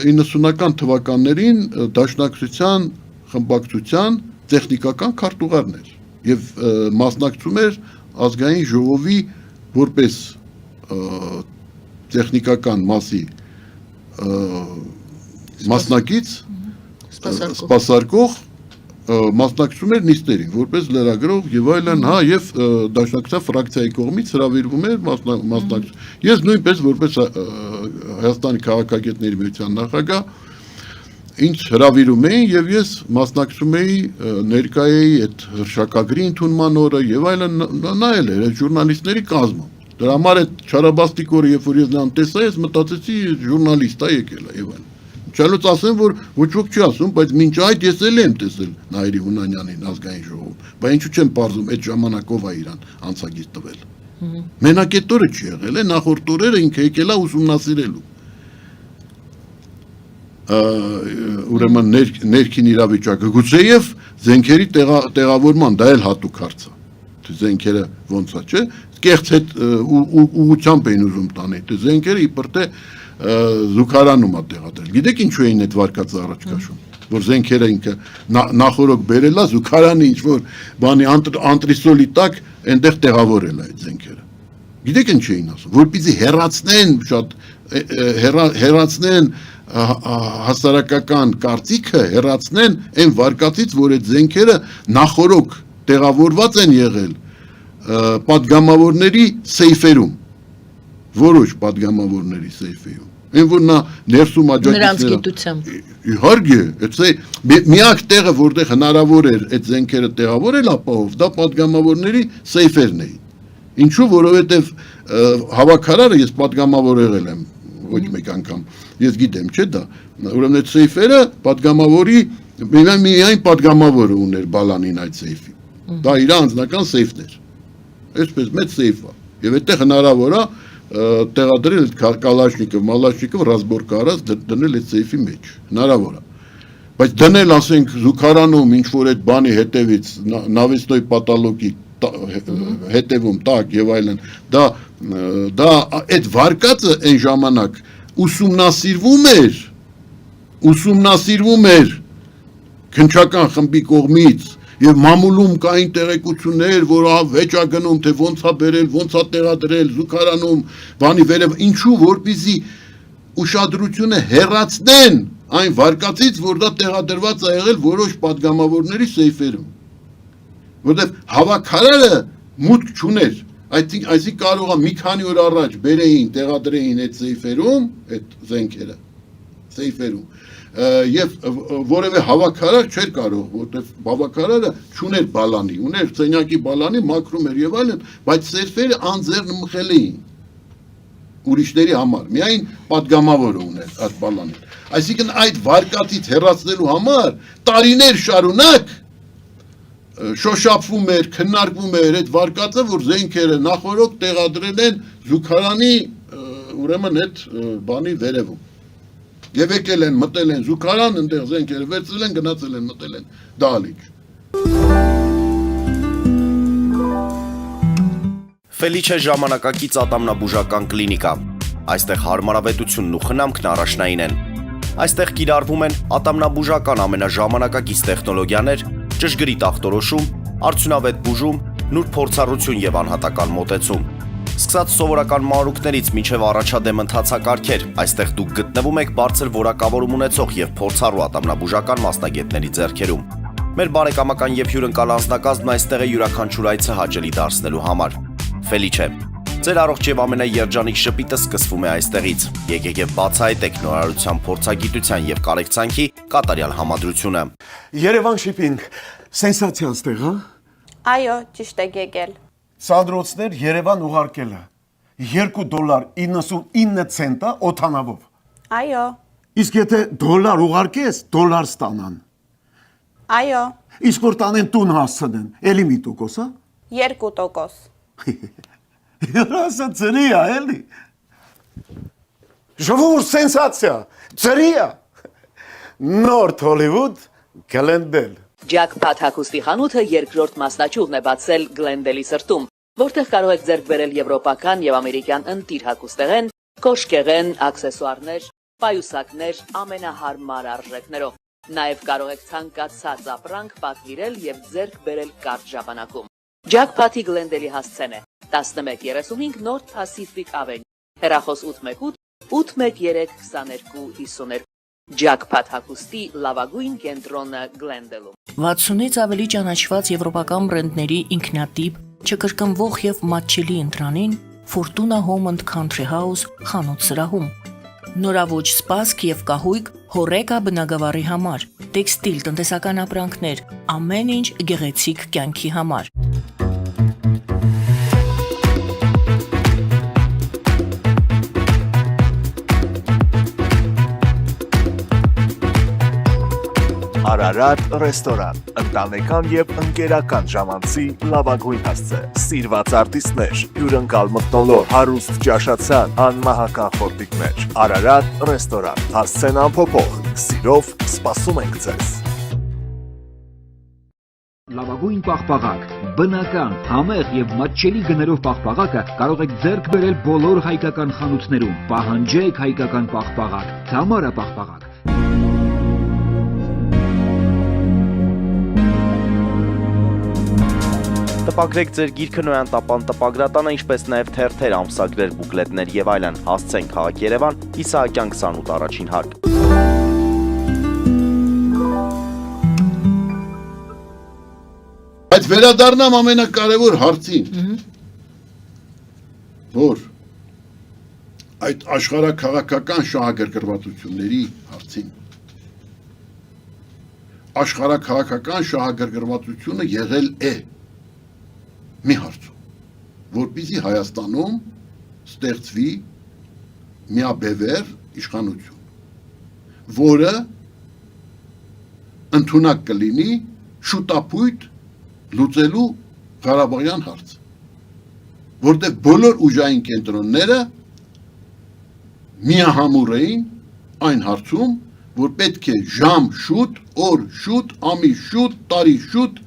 90-ական թվականներին Դաշնակցության խմբակցության տեխնիկական քարտուղարն էր եւ մասնակցում էր ազգային ժողովի որպես տեխնիկական մասի մասնակից սպասարկող մասնակցում էր նիստերին, որպես լրագրող եւ այլն, հա, եւ Դաշնակցության ֆրակցիայի կողմից հրավիրվում էր մասնակցություն։ Ես նույնպես որպես Հայաստանի քաղաքագետների միության նախագահ ինձ հրավիրում էին եւ ես մասնակցում էի ներկայ էի այդ հրշակագրի ընդունման օրը եւ այլն նայել էր այդ ժուրնալիստների կազմը։ Դրա համար այդ Չարաբաստիկ օրը երբ որ ես նրան տեսա, ես մտածեցի ժուրնալիստ է եկել է եւ այլն։ Չալուց ասեմ, որ ոչ ոք չի ասում, բայց մինչ այդ ես էլ եմ տեսել Նայիրի Հունանյանին ազգային ժողովում։ Բայց ինչու չեմ պարզում այդ ժամանակով է իրան անցագիծ տվել։ Մենակ այդ օրը չի եղել է, նախորդ օրերը ինքը եկել է ուսումնասիրելու։ Ուրեմն ներքին իրավիճակը գուցեև զենքերի տեղավորման դա էլ հատուկ հարց է։ Թե զենքերը ոնց է, չէ՞։ Կեղծ հետ ուղղությամբ էին ուզում տանել։ Թե զենքերը իբր թե զուգարանում է տեղադրել։ Գիտեք ինչու էին այդ վարկածը առաջ քաշում, որ զենքերը ինքը նախորոք բերելա զուգարանի ինչ որ բանի անտրիսոլի տակ այնտեղ տեղավորել է այդ զենքերը։ Գիտեք ինչ էին ասում, որպեսզի հեռացնեն շատ հեռացնեն հասարակական կարծիքը, հեռացնեն այն վարկածից, որ այդ զենքերը նախորոք տեղավորված են եղել պատգամավորների սեյֆերում, որոշ պատգամավորների սեյֆերում, այն որ նա ներսում նրանց գիտությամբ։ Իհարկե, միակ տեղը, որտեղ հնարավոր էր այդ զենքերը տեղավորել ապահով, դա պատգամավորների սեյֆերն էին։ Ինչու, որովհետև հավաքարարը ես պատգամավոր եղել եմ ոչ մեկ անգամ, ես գիտեմ, չէ՞ դա, ուրեմն այդ սեյֆերը պատգամավորի միայն պատգամավորը ուներ բալանին այդ սեյֆի։ Դա իր անձնական սեյֆն էր։ Այսպես մեծ սեյֆ է։ Եվ այդտեղ հնարավոր է տեղադրել կալաշնիկով, մալաշնիկով ռազմորկա արած դնել այդ սեյֆի մեջ։ Հնարավոր է։ Բայց դնել, ասենք, զուգարանում ինչ որ այդ բանի հետևից նավիստոյի պատալոգի հետևում տակ եւ այլն, դա այդ վարկածը այն ժամանակ ուսումնասիրվում էր քնչական խմբի կողմից եւ մամուլում կային տեղեկություններ, որ վեճ է գնում, թե ոնց է բերել, ոնց է տեղադրել, զուգարանում, բանի վերև, ինչու որպեսզի ուշադրությունը հեռացնեն այն վարկածից, որ դա տեղադրված է եղել որոշ պատգամավորների սեյֆերում։ Որտեղ հավաքարարը մուտք չուներ, այսինքն կարող է մի քանի օր առաջ բերեին, տեղադրեին այդ սեյֆերում, այդ զենքերը, սեյֆերում, եւ որևէ հավաքարար չէր կարող, որտեղ հավաքարարը չուներ բալանի, ուներ սենյակի բալանի, մաքրում էր եւ այլն, բայց սեյֆերը անձեռնմխել էին ուրիշների համար, միայն պատգամավորը ուներ այդ բալանին։ Այսինքն այդ վարկածից հեռացնելու համար տարիներ շարունակ շոշափվում էր, քննարկվում էր այդ վարկածը, որ զենքերը նախորոք տեղադրել են զուգարանի ուրեմն այդ բանի վերևում։ Եվ եկել են, մտել են զուգարան, այնտեղ զենքերը վերցրել են, գնացել են, մտել են դահլիճ։ Ֆելիչե ժամանակակից ատամնաբուժական կլինիկա։ Այստեղ հարմարավետությունն ու խնամքն առաջնային են։ Այստեղ կիրառվում են ատամնաբուժական ամենաժամանակակից տեխնոլոգիաներ, ճշգրիտ ախտորոշում, արդյունավետ բուժում, նուրբ փորձառություն եւ անհատական մոտեցում։ Սկսած սովորական մանրուքներից մինչև առաջադեմ ընթացակարգեր, այստեղ դուք գտնվում եք բարձր որակավորում ունեցող եւ փորձառու ատամնաբուժական մասնագետների ձեռքերում։ Մեր բարեկամական եւ հյուրընկալ անձնակազմն այստեղ է յուրաքանչյուր այցը հաճելի դարձնելու համար։ Ֆելիչե, ձեր առողջ եւ ամենաերջանիկ շպիտը սկսվում է այստեղից։ Եկեք եւ բացահայտեք նորարարության փորձագիտության եւ կարեկցանքի կատարյալ համադրությունը։ Երևան շիփինգ, սենսացիա ստեղ, հա։ Այո, ճիշտ եք եկել։ Սանդրոցներ Երևան ուղարկելը $2.99 օթանավով։ Այո, Իսկ եթե դոլար ուղարկես, դոլար ստանան։ այո, Իսկ որ տանեն տուն հասցնեն, էլի մի տոկոս, հա։ 2%։ Հրասը ծրի է, էլի։ Ժողովուրդ սենսացիա, ծրի է։ Նորթ Հոլիվուդ Գլենդել։ Ջաքփաթ հագուստի խանութը երկրորդ մասնաճյուղն է բացել Գլենդելի սրտում, որտեղ կարող եք ձեռք բերել եվրոպական եւ ամերիկյան ընտիր հագուստեղեն, կոշկեղեն, աքսեսուարներ, պայուսակներ ամենահարմար արժեքներով։ Նաեւ կարող եք ցանկացած ապրանք պատվիրել եւ ձեռք բերել կարճ ժամանակում։ Ջաքփաթի Գլենդելի հասցեն է 1135 North Pacific Avenue, հեռախոս 818 813 2252։ Ջաքփաթ հագուստի լավագույն կենտրոնը Գլենդելում։ 60-ից ավելի ճանաչված եվրոպական բրենդների ինքնատիպ, չկրկնվող եւ մատչելի ընտրանին Fortuna Home and Country House խանութ սրահում։ Նորավոճ սպասք եւ կահույք հորեկա բնագավառի համար, տեքստիլ, տնտեսական ապրանքներ, ամեն ինչ գեղեցիկ կյանքի համար։ Արարատ ռեստորան, ընտանեկան եւ ընկերական ժամանցի լավագույն հասցե, սիրված արտիստներ, հյուրընկալ մթնոլորտ, հարուստ ճաշացան, անմահական խորտիկներ, Արարատ ռեստորան, հասցեն անփոփոխ, սիրով սպասում ենք ձեզ։ Լավագույն պաղպաղակ, բնական, համեղ եւ մատչելի գներով պաղպաղակը կարող եք ձեռք բերել բոլոր հայկական խանութներում։ Պահանջեք հայկական պաղպաղակ, Թամարա պաղպաղակ։ Տպագրեք ձեր գիրքը Նոյան տապան տպագրատանը, ինչպես նաև թերթեր, ամսագրեր, բուկլետներ եւ այլն։ Հասցեն քաղաք Երևան, Իսահակյան 28 առաջին հարկ։ Բայց վերադառնամ ամենակարևոր հարցին, որ այդ աշխարհաքաղաքական շահագրգռվածությունների հարցին։ Աշխարհաքաղաքական շահագրգռվածությունը եղել է մի հարցում, որպեսզի Հայաստանում ստեղծվի միաբևեռ իշխանություն, որը ընդունակ կլինի շուտապույտ լուծելու Ղարաբաղյան հարցը, որտեղ բոլոր ուժային կենտրոնները միահամուռ էին այն հարցում, որ պետք է ժամ շուտ, օր շուտ, ամիս շուտ, տարի շուտ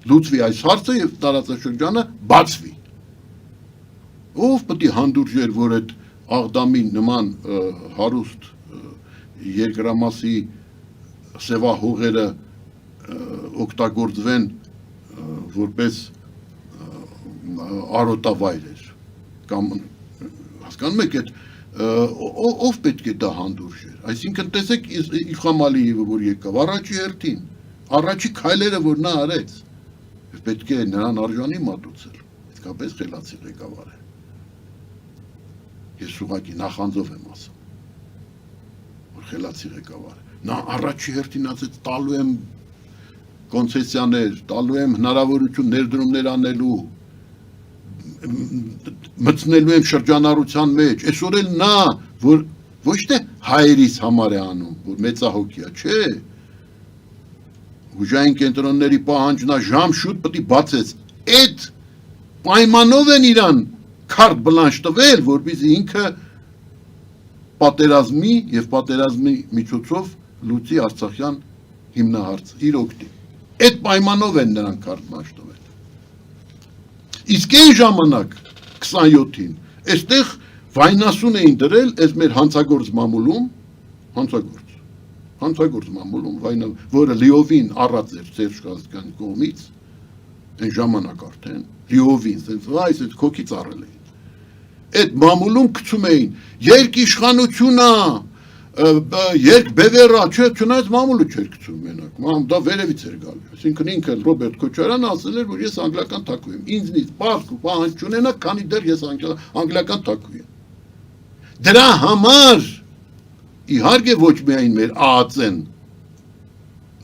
լուծվի այս հարցը եւ տարածաշրջանը բացվի։ Ով պետք է հանդուրժեր, որ այդ Աղդամի նման հարուստ երկրամասի սևահողերը օգտագործվեն որպես արոտավայրեր կամ հասկանում եք այդ ով պետք է դա հանդուրժեր։ Այսինքն տեսեք Իլխամ Ալիևը որ եկավ առաջի հերթին, առաջի քայլերը որ նա արեց, պետք է նրան արժանի մատուցել, իսկապես խելացի ղեկավար է։ Ես ուղղակի նախանձով եմ ասում, որ խելացի ղեկավար է։ Նա առաջի հերթին ասեց տալու եմ կոնցեսիաներ, տալու եմ հնարավորություն ներդրումներ անելու, մտցնելու եմ շրջանառության մեջ, այսօր էլ նա, որ ոչ թե հայերիս համար է անում, որ մեծահոգի է, չէ, ուժային կենտրոնների պահանջնա ժամ շուտ պետք է բացեց, այդ պայմանով են իրան քարտ բլանշ տվել, որպեսզի ինքը պատերազմի եւ պատերազմի միջոցով լուծի Արցախյան հիմնահարցը իր օգտին։ Այդ պայմանով են նրան քարտ բլանշ տվել։ Իսկ այն ժամանակ 27-ին այստեղ վայնասուն էին դրել այս մեր հանցագործ մամուլում, հանցագործ մամուլում, որը լիովին առած էր Սերժ Կազկյանի կողմից, այն ժամանակ արդեն, լիովին, այս քոքից առել էին։ Այդ մամուլում գցում էին երկիշխանությունա, երկբևեռա, չնայած մամուլը չէր գցում մենակ, դա վերևից էր գալի։ Այսինքն ինքը Ռոբերտ Քոչարյանը ասել էր, որ ես անգլիական թագու եմ, ինձնից պարտք ու պահանջ չունենա, քանի դեռ ես անգլիական թագու եմ։ Դրա համար իհարկե ոչ միայն մեր ԱԱԾ-ն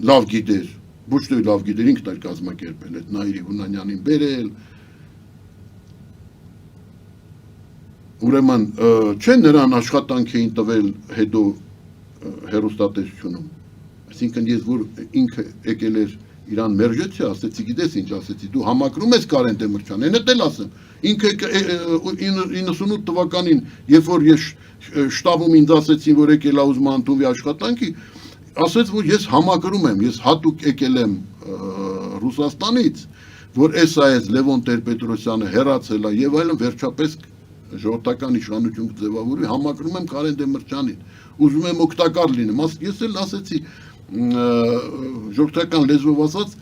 լավ գիտեր, ոչ թե լավ գիտեր, ինքն էլ կազմակերպել այդ Նաիրի Հունանյանին բերել, ուրեմն չէ նրան աշխատանք էին տվել հետո հեռուստատեսությունում, այսինքն ես որ ինքը եկել էր իրան մերժեցի, ասեցի գիտես ինչ ասեցի, դու համակրում ես Կարեն Տեմրչյան, այն էլ ասեմ, ինքը 98 թվականին, երբ որ ես շտաբում ինձ ասեցին, որ եկել է ուզում ընդունվի աշխատանքի, ասեց, որ ես համակրում եմ, ես հատուկ եկել եմ Ռուսաստանից, որ SAS Լևոն Տեր-Պետրոսյանը հեռացել է եւ այլն վերջապես ժողովրդական իշխանություն կձևավորվի, համակրում եմ Կարեն Դեմիրճյանին, ուզում եմ օգտակար լինեմ, ես էլ ասեցի ժողովրդական լեզվով ասած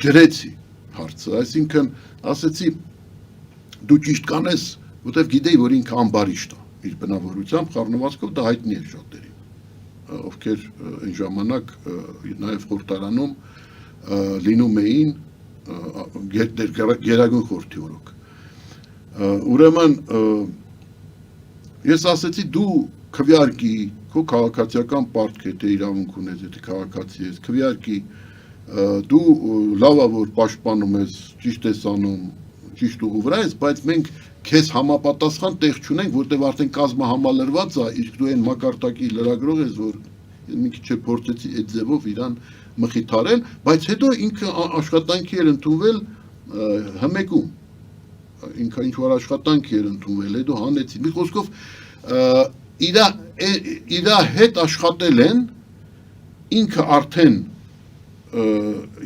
ջրեցի հարցը, այսինքն ասեցի դու ճիշտ կանես, որտեվ գիտեի, որ ինքը ամբարիշտ է, իր բնավորությամբ խառնվածքով դա հայտնի է շատերին, ովքեր այն ժամանակ նաև խորհրդարանում լինում էին գերագույն խորհրդի օրոք։ Ուրեմն ես ասեցի դու քվեարկի քո քաղաքացիական պարտք է, թե իրավունք ունես, եթե քաղաքացի ես, քվեարկի դու լավա որ պաշտպանում ես, ճիշտ ես անում, ճիշտ ուղու վրա ես, բայց մենք քեզ համապատասխան տեղ չունենք, որտեղ արդեն կազմը համալրված է, իսկ դու այն մակարդակի լրագրող ես, որ մի քիչ փորձեցի այդ ձևով իրան մխիթարել, բայց հետո ինքը աշխատանքի էր ընդունվել հմեկում, ինքը ինչ-որ աշխատանքի էր ընդունվել, հետո հանեցի, մի խոսքով իրա հետ աշխատել են, ինքը արդեն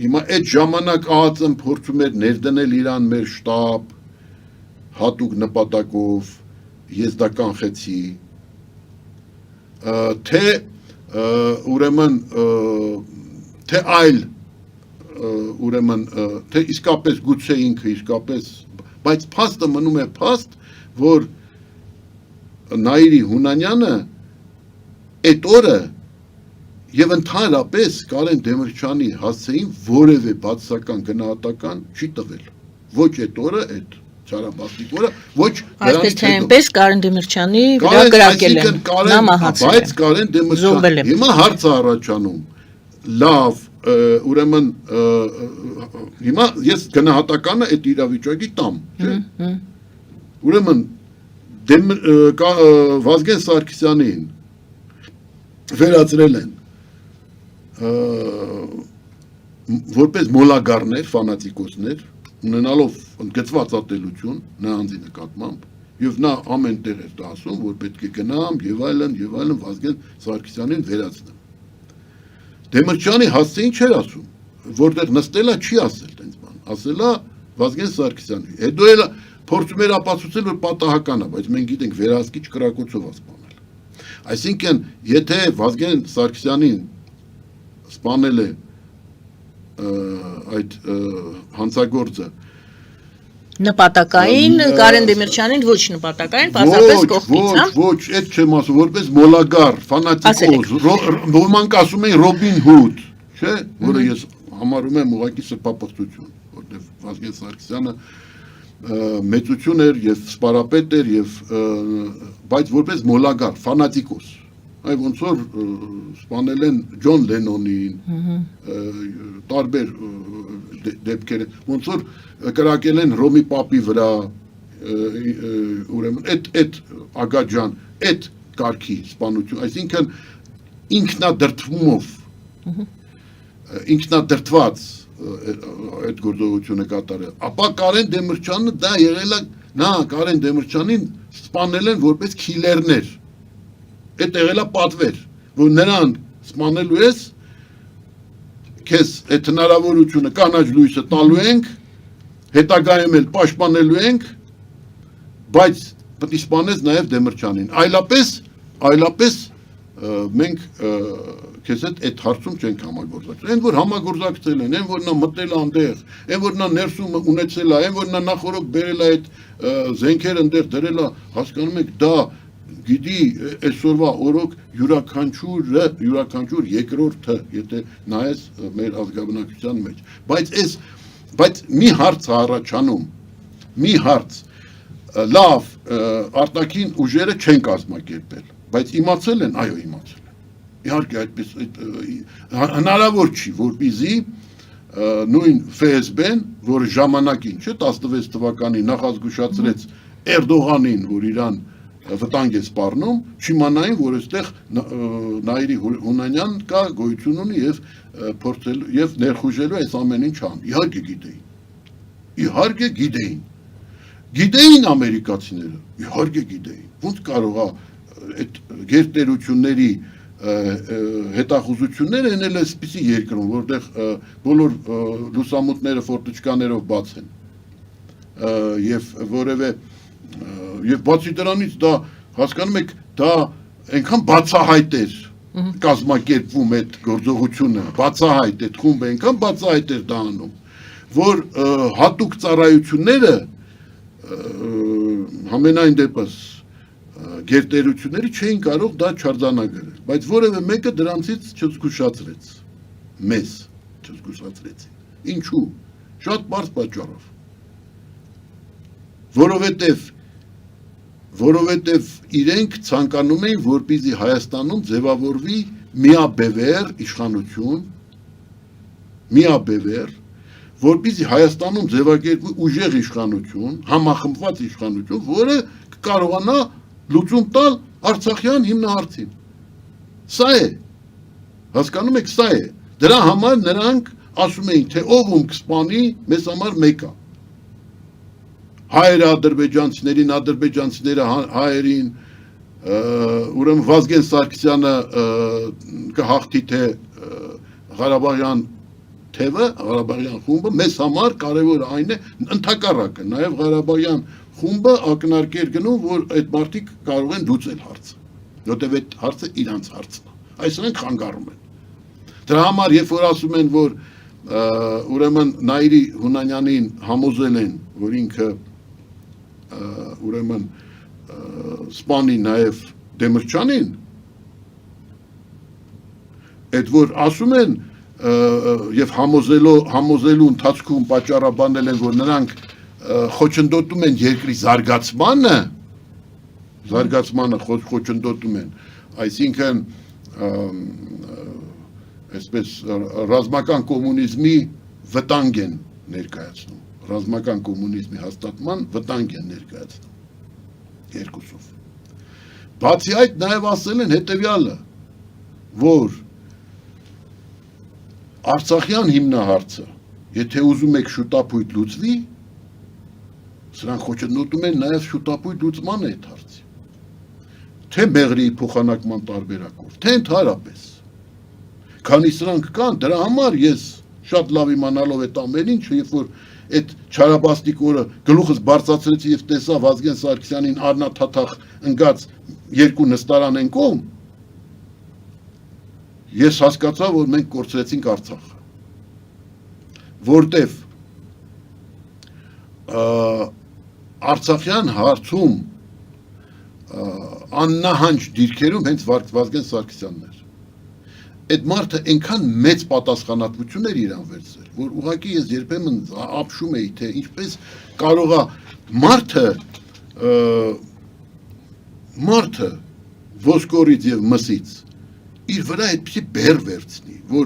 հիմա այդ ժամանակ ԱԱԾ-ն փորձում էր ներդնել իրան մեր շտաբ, հատուկ նպատակով, ես դա կանխեցի, թե ուրեմն թե այլ ուրեմն թե իսկապես գուցե ինքը իսկապես բայց փաստը մնում է փաստ, որ Նայիրի Հունանյանը այդ օրը եւ ընդհանրապես Կարեն Դեմիրճյանի հասցեին որևէ բացասական գնահատական չի տվել, ոչ այդ օրը, այդ Չարաբաստիկ օրը, ոչ Այսպես թե այնպես Կարեն Դեմիրճյանի վրա կրակել են, նա մահացել է։ Բայց Կարեն Դեմիրճյանը հիմա հարց է առաջանում, լավ, ուրեմն հիմա ես գնահատականը այդ իրավիճակի տամ, չէ՞։ Ուրեմն Վազգեն Սարգսյանին վերածրել են որպես մոլագարներ, ֆանատիկոսներ, ունենալով ընդգծված ատելություն նրանցի նկատմամբ, եւ նա ամեն տեղ էր դա ասում, որ պետք է գնամ եւ այլն Վազգեն Սարգսյանին վերացնեմ։ Դեմիրճյանի հասցեին չէր ասում, որտեղ նստելա չի ասել տենց բան, ասելա Վազգեն Սարգսյանի։ Հետո էլ փորձում էր ապացուցել, որ պատահական է, բայց մենք գիտենք վերահսկիչ կրակոցով է սպանել։ Այսինքն, եթե Վազգեն Սարգսյանին սպանել է այդ հանցագործը նպատակային, Կարեն Դեմիրճյանին ոչ նպատակային, պարզապես կողքից, հա։ Ոչ, այդ չեմ ասում, որպես մոլագար, ֆանատիկոս, ոմանք ասում են Ռոբին Հուդ, չէ, որը ես համարում եմ ուղղակի սրբապղծություն, որտեղ Վազգեն Սարգսյանը մեծություն էր եւ սպարապետ էր եւ բայց որպես մոլագար, ֆանատիկոս, այ ոնց որ սպանել են Ջոն Լենոնին, տարբեր դեպքեր, ոնց որ կրակել են Ռոմի Պապի վրա, ուրեմն այդ Ագաջան, այդ կարգի սպանություն, այսինքն ինքնադրթումով, ինքնադրթված այդ գործողությունը կատարել, ապա Կարեն Դեմիրճյանը դա եղել է, նա Կարեն Դեմիրճյանին սպանել են որպես քիլերներ, այդ եղել է պատվեր, որ նրան սպանելու ես, քեզ այդ հնարավորությունը կանաչ լույսը տալու ենք, հետագայում էլ պաշտպանելու ենք, բայց պետք է սպանես նաև Դեմիրճյանին, այլապես մենք քեզ այդ հարցում չենք համագործակցել, այն որ համագործակցել են, այն որ նա մտել է այնտեղ, այն որ նա ներսում ունեցել է, այն որ նա նախորդ բերել է այդ զենքերը այնտեղ դրել է, հասկանում եք, դա գիտի այսօրվա օրոք յուրաքանչյուր երկրորդը, եթե նայես մեր ազգաբնակչության մեջ, բայց մի հարց է առաջանում, մի հարց, լավ, արտաքին ուժերը չեն կազմակերպել, բայց իմացել են, այո իմացել են, իհարկե այդպես հնարավոր չի, որպեսզի նույն FSB-ն, որը ժամանակին, չէ, 16 թվականի նախազգուշացրեց Էրդողանին, որ իրան վտանգ է սպառնում, չիմանային, որ այստեղ Նայիրի Հունանյան կա, գոյություն ունի եւ ներխուժելու այս ամեն ինչ ան։ Իհարկե գիտեին։ Գիտեին ամերիկացիները, իհարկե գիտեին։ Ոնց կարող է այդ գերտերությունների հետախուզությունները ենել է այսպիսի երկրում, որտեղ բոլոր լուսամուտները ֆորտուչկաներով բաց են եւ որևէ եւ բացի դրանից դա հասկանում եք դա այնքան բացահայտ էր կազմակերպվում այդ գործողությունը բացահայտ այդ խումբը այնքան բացահայտ էր դա անում որ հատուկ ծառայությունները համենայն դեպս գերտերությունների չէին կարող դա չարձանագրել, բայց որևէ մեկը դրանցից չզգուշացրեց, մեզ չզգուշացրեցին, ինչու, շատ բարձ պատճառով, որովհետև որովհետև իրենք ցանկանում էին, որպեսզի Հայաստանում ձևավորվի միաբևեռ իշխանություն, որպեսզի Հայաստանում ձևակերպվի ուժեղ իշխանություն, համախմբված իշխանություն, որը կարողանա լուծում տալ Արցախյան հիմնահարցին։ Սա է, հասկանում եք, սա է։ Դրա համար նրանք ասում էին, թե ով ում կսպանի, մեզ համար մեկ է։ Հայերը ադրբեջանցիներին, ադրբեջանցիները հայերին, ուրեմն Վազգեն Սարգսյանը կհաղթի թե Ղարաբաղյան թևը, Ղարաբաղյան խումբը, մեզ համար կարևորը այն է, ընդհակառակը, նաև Ղարաբաղյան խումբը ակնարկեր գնում, որ այդ մարդիկ կարող են լուծել հարցը, որտեղ այդ հարցը իրանց հարցն է, այսինքն խանգարում են։ Դրա համար, երբ որ ասում են, որ ուրեմն Նայիրի Հունանյանին համոզել են, որ ինքը ուրեմն սպանի նաև Դեմիրճյանին, այդ որ ասում են եւ համոզելու ընթացքում պատճառաբանել են, որ նրանք խոչընդոտում են երկրի զարգացմանը խոչընդոտում են, այսինքն այսպես ռազմական կոմունիզմի վտանգ են ներկայացնում, ռազմական կոմունիզմի հաստատման վտանգ են ներկայացնում երկուսով։ Բացի այդ նաև ասել են հետևյալը, որ Արցախյան հիմնահարցը, եթե ուզում եք շուտապույտ լուծվի, սրանք խոչընդոտում են նաև շուտապույտ լուծման այդ հարցի, թե Մեղրիի փոխանակման տարբերակով, թե ընդհանրապես, քանի սրանք կան, դրա համար ես շատ լավ իմանալով այդ ամեն ինչը, երբ որ այդ չարաբաստիկ օրը գլուխս բարձրացրեցի եւ տեսա Վազգեն Սարգսյանին առնաթաթախ ընկած երկու նստարան են կողմ, ես հասկացա, որ մենք կորցրեցինք Արցախը, որտեվ Արցախյան հարցում աննահանջ դիրքերում հենց Վազգեն Սարգսյանն էր։ Այդ մարդը այնքան մեծ պատասխանատվություն էր իրան վերցրել, որ ուղղակի ես երբեմն ապշում էի, թե ինչպես կարող է մարդը ոսկորից եւ մսից իր վրա այդպիսի բեր վերցնի, որ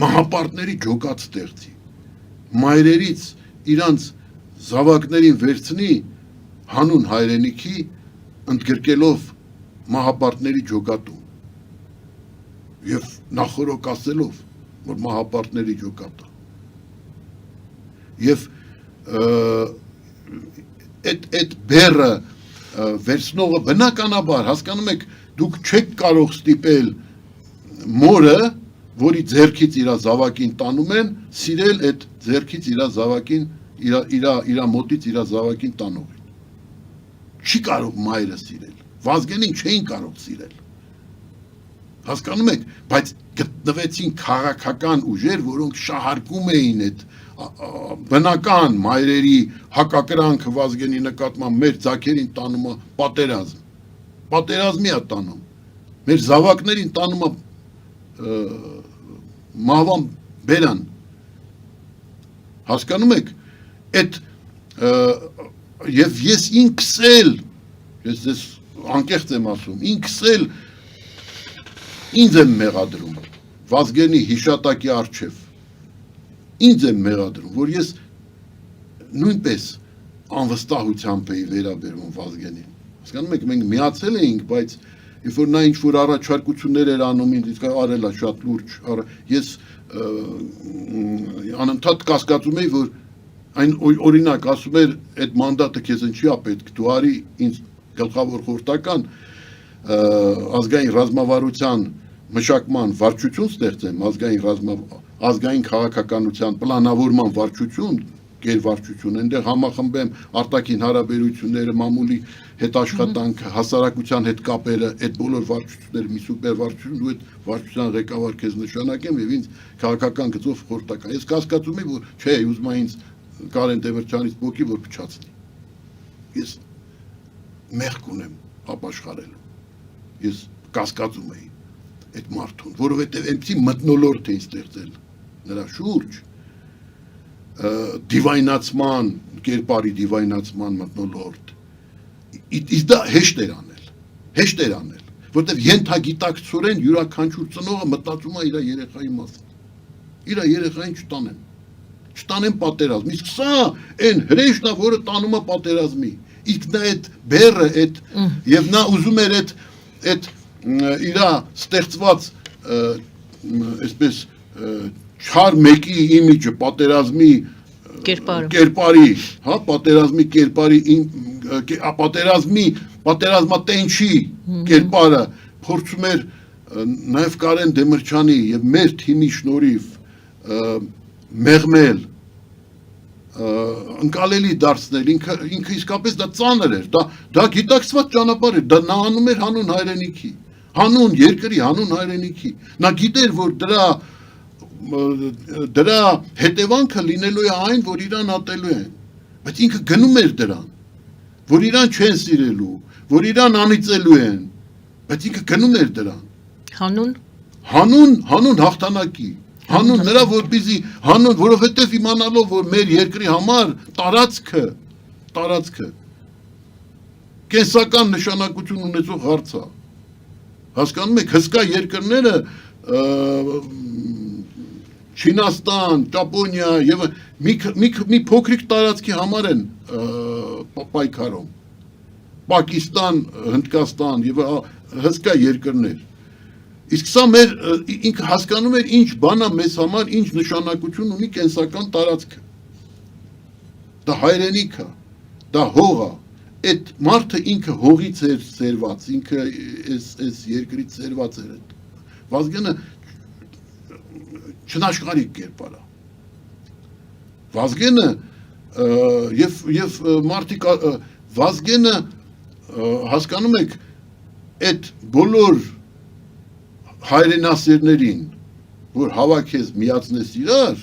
մահապարտների ջոկած ստեղծի, մայրերից իրանց զավակներին վերցնի հանուն հայրենիքի ընդգրկելով մահապարտների ջոկատում եւ նախորոք ասելով, որ մահապարտների ջոկատ է։ Եվ այդ բերը վերցնողը բնականաբար, հասկանում եք, դուք չեք կարող ստիպել մորը, որի ձեռքից իր զավակին տանում են, սիրել այդ ձեռքից իր զավակին, իր մոտից իր զավակին տանողին։ Չի կարող մայրը սիրել, Վազգենին չէին կարող սիրել։ Հասկանում եք, բայց գտնվեցին քաղաքական ուժեր, որոնք շահարկում էին այդ բնական մայրերի հակակրանքը Վազգենի նկատմամբ մեր ձագերին տանում է պատերազմ, պատերազմի է տանում, մեր զավակներին տանում է մահվան բերան, հասկանում եք, այդ և ես ինքս էլ, ես ձեզ անկեղծ եմ ասում, ինքս էլ ինձ եմ մեղադրում, Վազգենի հիշատակի առջև, ինձ եմ մեղադրում, որ ես նույնպես անվստահությամբ էի վերաբերվում Վազգենին, հասկանում եք, մենք միացել էինք, բայց երբ որ նա ինչ-որ առաջարկություններ էր անում, ինձ արել է շատ լուրջ, ես անընդհատ կասկածում էի, որ այն օրինակ ասում էր, այդ մանդատը քեզ ինչի է պետք, դու արի ինձ գլխավոր խորհրդական ազգային ռազմավարության մշակման վարչություն ստեղծեմ, ազգային քաղաքականության պլանավորման վարչություն, գերվարչություն, այնտեղ համախմբեմ արտաքին հարաբերությունները, մամուլի հետ աշխատանքը, հասարակության հետ կապերը, այդ բոլոր վարչությունները մի սուպեր վարչություն, ու այդ վարչության ղեկավար քեզ նշանակեմ եւ ինձ քաղաքական գծով խորհրդական։ Ես կասկածում եմ, որ չէ, ուզում եմ ինձ Կարեն Դեմիրճյանից փոքի, որ փչացնի։ Ես մեղք ունեմ ապաշխարելու։ Ես կասկածում էի այդ մարդուն, որովհետև այնպիսի մթնոլորտ էին ստեղծել նրա շուրջ, դիվայնացման, կերպարի դիվայնացման մթնոլորտ, Իսկ դա հեշտ էր անել, որտեվ ենթագիտակցորեն յուրաքանչյուր ծնողը մտածում է իր երեխայի մասին։ Իր երեխային չտանեն պատերազմ։ Իսկ սա այն հրեշն է, որը տանում է պատերազմի։ Իսկ նա այդ բերը, եւ նա ուզում էր այդ իր ստեղծված այսպես չար մեկի իմիջը պատերազմի կերպարի, հա, պատերազմատենչի կերպարը փորձում էր նաև Կարեն Դեմիրճյանի եւ մեր թիմի շնորհիվ մեղմել, ընկալելի դարձնել, ինքը իսկապես դա ծանր էր, դա գիտակցված ճանապարհ էր, դա նա անում էր հանուն հայրենիքի, հանուն երկրի, հանուն հայրենիքի, նա գիտեր, որ դրա հետևանքը լինելու է այն, որ իրան ատելու են, բայց ինքը գնում էր դրան, որ իրան չեն սիրելու, որ իրան անիծելու են, բայց ինքը գնում էր դրան, հանուն հաղթանակի, հանուն նրա որպեսզի հանուն, որովհետև իմանալով, որ մեր երկրի համար տարածքը կենսական նշանակություն ունեցող հարց է, հասկանում եք, հսկա երկրները Չինաստան, Ճապոնիա եւ մի փոքրիկ տարածքի համար են պայքարում, Պակիստան, Հնդկաստան եւ հսկա երկրներ։ Իսկ սա ինքը հասկանում էր ինչ բան է մեզ համար, ինչ նշանակություն ունի կենսական տարածքը։ Դա հայրենիք է, դա հող է, այդ մարդը ինքը հողից էր ծերված, ինքը այս երկրից ծերված էր։ Վազգենը չնաշխարհիկ կերպար է։ Վազգենը եւ մարդիկ Վազգենը հասկանում եք այդ բոլոր հայրենասերներին, որ հավաքես միացնես իրար,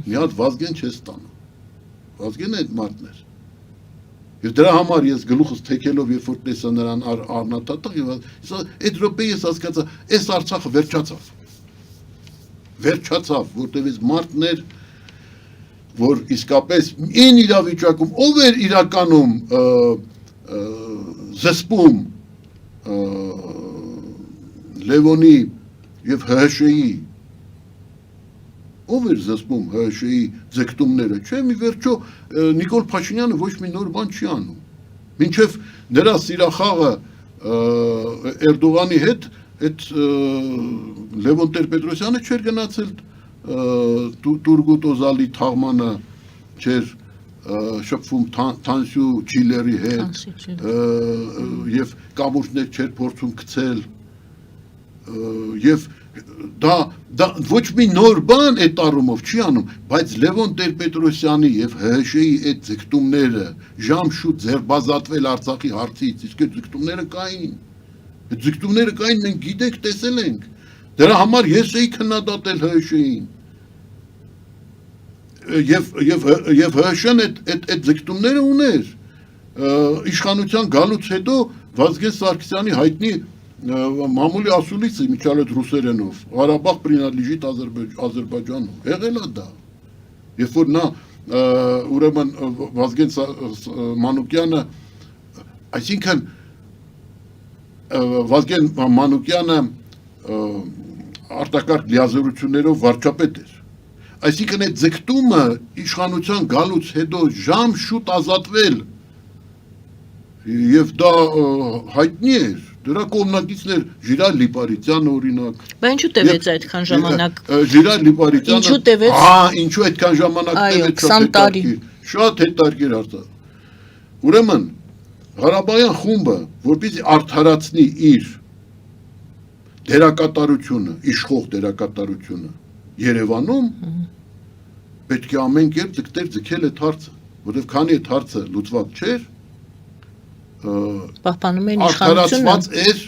մի հատ Վազգեն չես ստանա։ Վազգենը այդ մարդն էր։ Եվ դրա համար ես գլուխս թեքելով երբ որ տեսա նրան առնատատող եւ այդ րոպե ես հասկացա, այս Արցախը վերջացավ, որտեղ այս մարդն էր, որ իսկապես այն իրավիճակում ով էր իրականում զսպում Լևոնի եւ ՀՀՇ-ի, ով էր զսպում ՀՀՇ-ի ձգտումները, չէ, մի վերջո Նիկոլ Փաշինյանը ոչ մի նոր բան չի անում։ Մինչև նրա սիրախաղը Էրդողանի հետ, այդ Լևոն Տեր-Պետրոսյանը չէր գնացել Տուրգուտ Օզալի թաղմանը, չէր շփվում Թանսյու Չիլերի հետ եւ կամուրջներ չէր փորձում գցել եւ դա ոչ մի նոր բան այդ առումով չի անում, բայց Լևոն Տեր-Պետրոսյանի եւ ՀՀՇ-ի այդ ձգտումները ժամշուտ ձերբազատվել Արցախի հարցից, իսկ այդ ձգտումները կային, մենք գիտենք, տեսել ենք, դրա համար ես էի քննադատել ՀՀՇ-ին եւ ՀՀՇ-ն այդ ձգտումները ուներ իշխանության գալուց հետո Վազգեն Սարգսյանի հայտնի մամուլի ասուլիցը միջալետ ռուսերենով Ղարաբաղ принадлежит Ադրբեջանու եղել է դա երբ որ նա ուրեմն Վազգեն Մանուկյանը այսինքն Վազգեն Մանուկյանը արտակարգ լիազորություններով վարչապետ էր այսինքն այդ ձգտումը իշխանության գալուց հետո ժամ շուտ ազատվել եւ դա հայտնի էր դրա կողմնակիցներ Ժիրայր Լիպարիտյանը օրինակ Բայց ինչու տևեց այդքան ժամանակ Ժիրայր Լիպարիտյանը Ինչու տևեց ինչու այդքան ժամանակ տևեց 20 տարի շատ հետաքրքիր հարց ուրեմն Ղարաբաղյան խումբը որպեսզի արդարացնի իր դերակատարությունը իշխող դերակատարությունը Երևանում պետք է ամեն կերպ ձգել այդ հարցը որովհետև քանի այդ հարցը լուծված չէր պահպանում են իշխանությունը արդարացված էր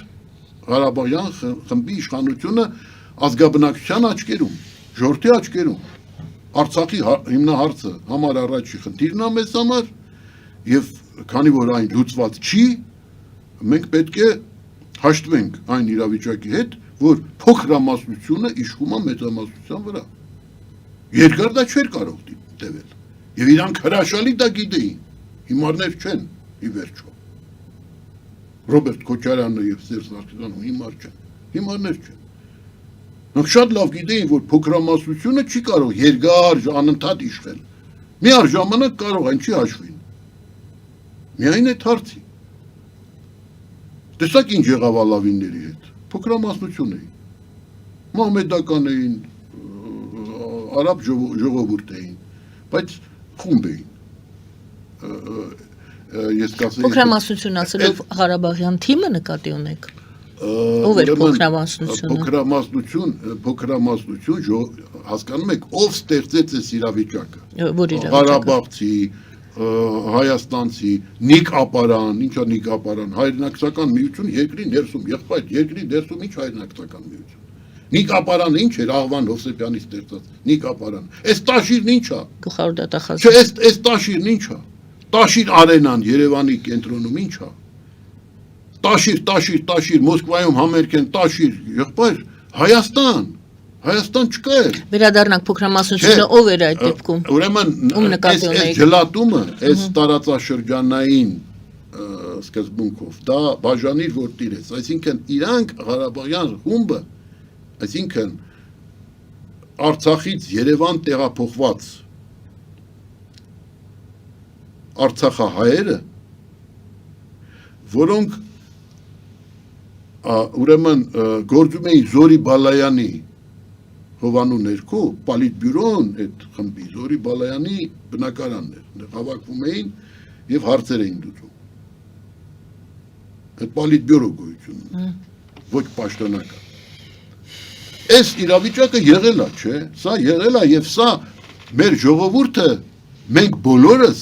Ղարաբաղյան խմբի իշխանությունը ազգաբնակչության աչքերում, ժողովրդի աչքերում Արցախի հիմնահարցը համար առաջի խնդիրն է մեզ համար եւ քանի որ այն լուծված չի մենք պետք է հաշտվենք այն իրավիճակի հետ որ փոքրամասնությունը իշխում է մեծամասնության վրա երկար դա չէր կարող տևել եւ իրանք հրաշալի դա գիտեին հիմարներ չեն ի վերջո Ռոբերտ Քոչարյանը եւ Սերժ Սարգսյանը հիմար չեն։ Հիմարներ չեն։ Նրանք շատ լավ գիտեին, որ փոքրամասնությունը չի կարող երկար անընդհատ իշխել։ Միաժամանակ կարող են չի հաշվին։ Միայն այդ հարցի։ Տեսակ ինչ եղավ Ալավինների հետ։ Փոքրամասնություն էին։ Մահմեդական էին, արաբ ժողովուրդ էին, բայց խումբ էին։ Ես կասեի Փոքրամասնություն ասելով Ղարաբաղյան թիմը նկատի ունեք։ Ով էր փոքրամասնությունը։ Փոքրամասնություն հասկանում եք, ով ստեղծեց այս իրավիճակը։ Որ իրավիճակը։ Ղարաբաղցի, հայաստանցի, Նիկ Ապարան, ինչա Նիկ Ապարան, հայրենակցական միություն երկրի ներսում, եղբայր երկրի ներսում ինչ հայրենակցական միություն։ Նիկ Ապարանը ինչ էր Աղվան Հովսեփյանի ստեղծած։ Նիկ Ապարան։ Այս Տաշիրն ինչ է։ Գլխավոր դատախազ։ Չէ, այս Տաշիրն ինչ է։ Տաշիր արենան Երևանի կենտրոնում ինչ է։ Տաշիր, Մոսկվայում համերգ են, Տաշիր, եղբայր, Հայաստան չկա է։ Վերադառնանք փոքրամասնությունը ով էր այդ դեպքում։ Ուրեմն այս ջլատումը, այս տարածաշրջանային սկզբունքով դա բաժանիր որ տիրեց, այսինքն իրանք Ղարաբաղյան խումբը, այսինքն Արցախից Երևան տեղափոխված արցախահայերը, որոնք ուրեմն գործում էին Զորի Բալայանի Հովանու ներքո, Պոլիտբյուրոն այդ խմբի Զորի Բալայանի բնակարանն էր, հավաքվում էին եւ հարցեր էին լուծում։ Այդ Պոլիտբյուրո գոյությունը, ոչ պաշտոնական։ Այս իրավիճակը եղել է, չէ՞, սա եղել է եւ սա մեր ժողովուրդը, մենք բոլորս,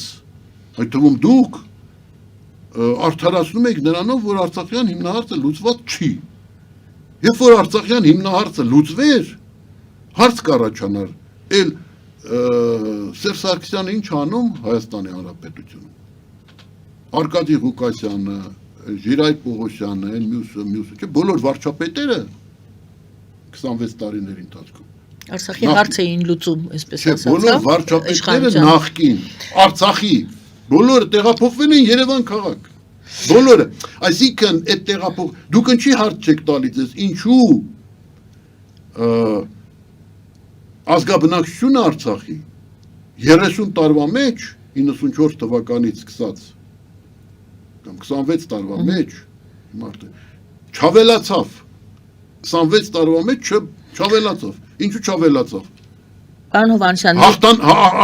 այդ թվում դուք արդարացնում եք նրանով, որ Արցախյան հիմնահարցը լուծված չի։ Երբ որ Արցախյան հիմնահարցը լուծվեր, հարց կառաջանար, էլ Սերժ Սարգսյանը ինչ անում Հայաստանի Հանրապետությունում։ Արկադի Ղուկասյանը, Ժիրայր Պողոսյանը, այն մյուսը, չէ, բոլոր վարչապետերը 26 տարիների ընթացքում։ Արցախի հարց էին լուծում, այսպես ասած։ Բոլոր վարչապետները նախկին Արցախի բոլորը տեղափոխվել են Երևան քաղաք։ Բոլորը, այսինքն այդ դուք ինչի հարց չեք տալիս, ինչու ազգաբնակչությունը Արցախի 30 տարվա մեջ, 94 թվականից սկսած, կամ 26 տարվա մեջ, չավելացավ, 26 տարվա մեջ չավելացավ, ինչու չավելացավ։ Պարոն Հովհաննիսյան,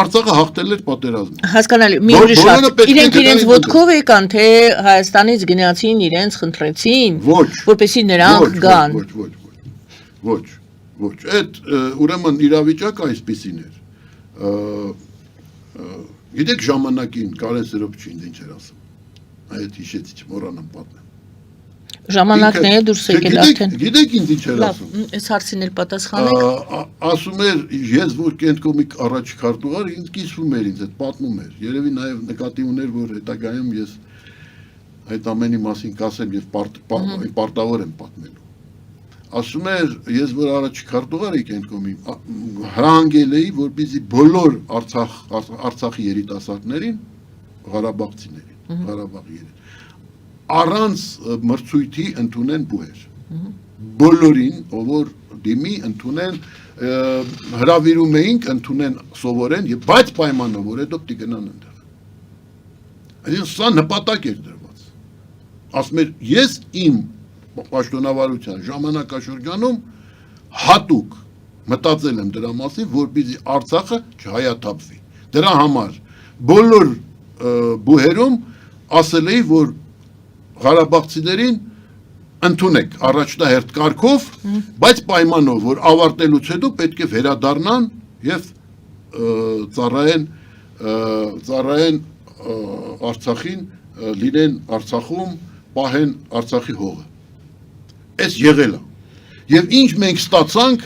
Արցախը հաղթել էր պատերազմը։ Հասկանալի, մի ուրիշ հարց, իրենք իրենց ոտքով եկան, թե Հայաստանից գնացին, իրենց խնդրեցին, որպեսզի նրանք գան։ Ոչ, այդ ուրեմն իրավիճակը այսպիսին էր։ Գիտեք ժամանակին Կարեն Սերոբչին ինչ էր ասում։ Այդ հիշեցի չմոռանամ պատմեմ։ Ժամանակն է դուրս եկել արդեն։ Գիտեք ինձ ինչ էր ասում։ Այս հարցին էլ պատասխանեք։ Ասում էր, ես որ կենտկոմի առաջի քարտուղար, ինձ կիսվում էր ինձ այդ պատմում էր։ Երևի նաև նկատի ուներ, որ հետագայում ես այդ ամենի մասին կասեմ եւ պարտավոր եմ պատմելու։ Ասում էր, ես որ առաջի քարտուղար էի կենտկոմի, հրանգել էի, որպեսզի բոլոր Արցախի երիտասարդներին, Ղարաբաղցիներին, Ղարաբաղի առանց մրցույթի ընդունեն բուհեր։ Բոլորին, ով որ դիմի ընդունեն, հրավիրում էինք ընդունեն սովորեն, բայց պայմանով, որ հետո պիտի գնան այնտեղ։ Այսինքն սա նպատակ էր դրված։ Ասում էր, ես իմ պաշտոնավարության ժամանակաշրջանում հատուկ մտածել եմ դրա մասին, որպեսզի Արցախը չհայաթափվի։ Դրա համար բոլոր բուհերում ասել էի, որ Ղարաբաղցիներին ընդունեք առաջնահերթ կարգով, բայց պայմանով, որ ավարտելուց հետո պետք է վերադառնան եւ ծառայեն Արցախին, լինեն Արցախում, պահեն Արցախի հողը։ Այս եղել է։ Եվ ինչ մենք ստացանք,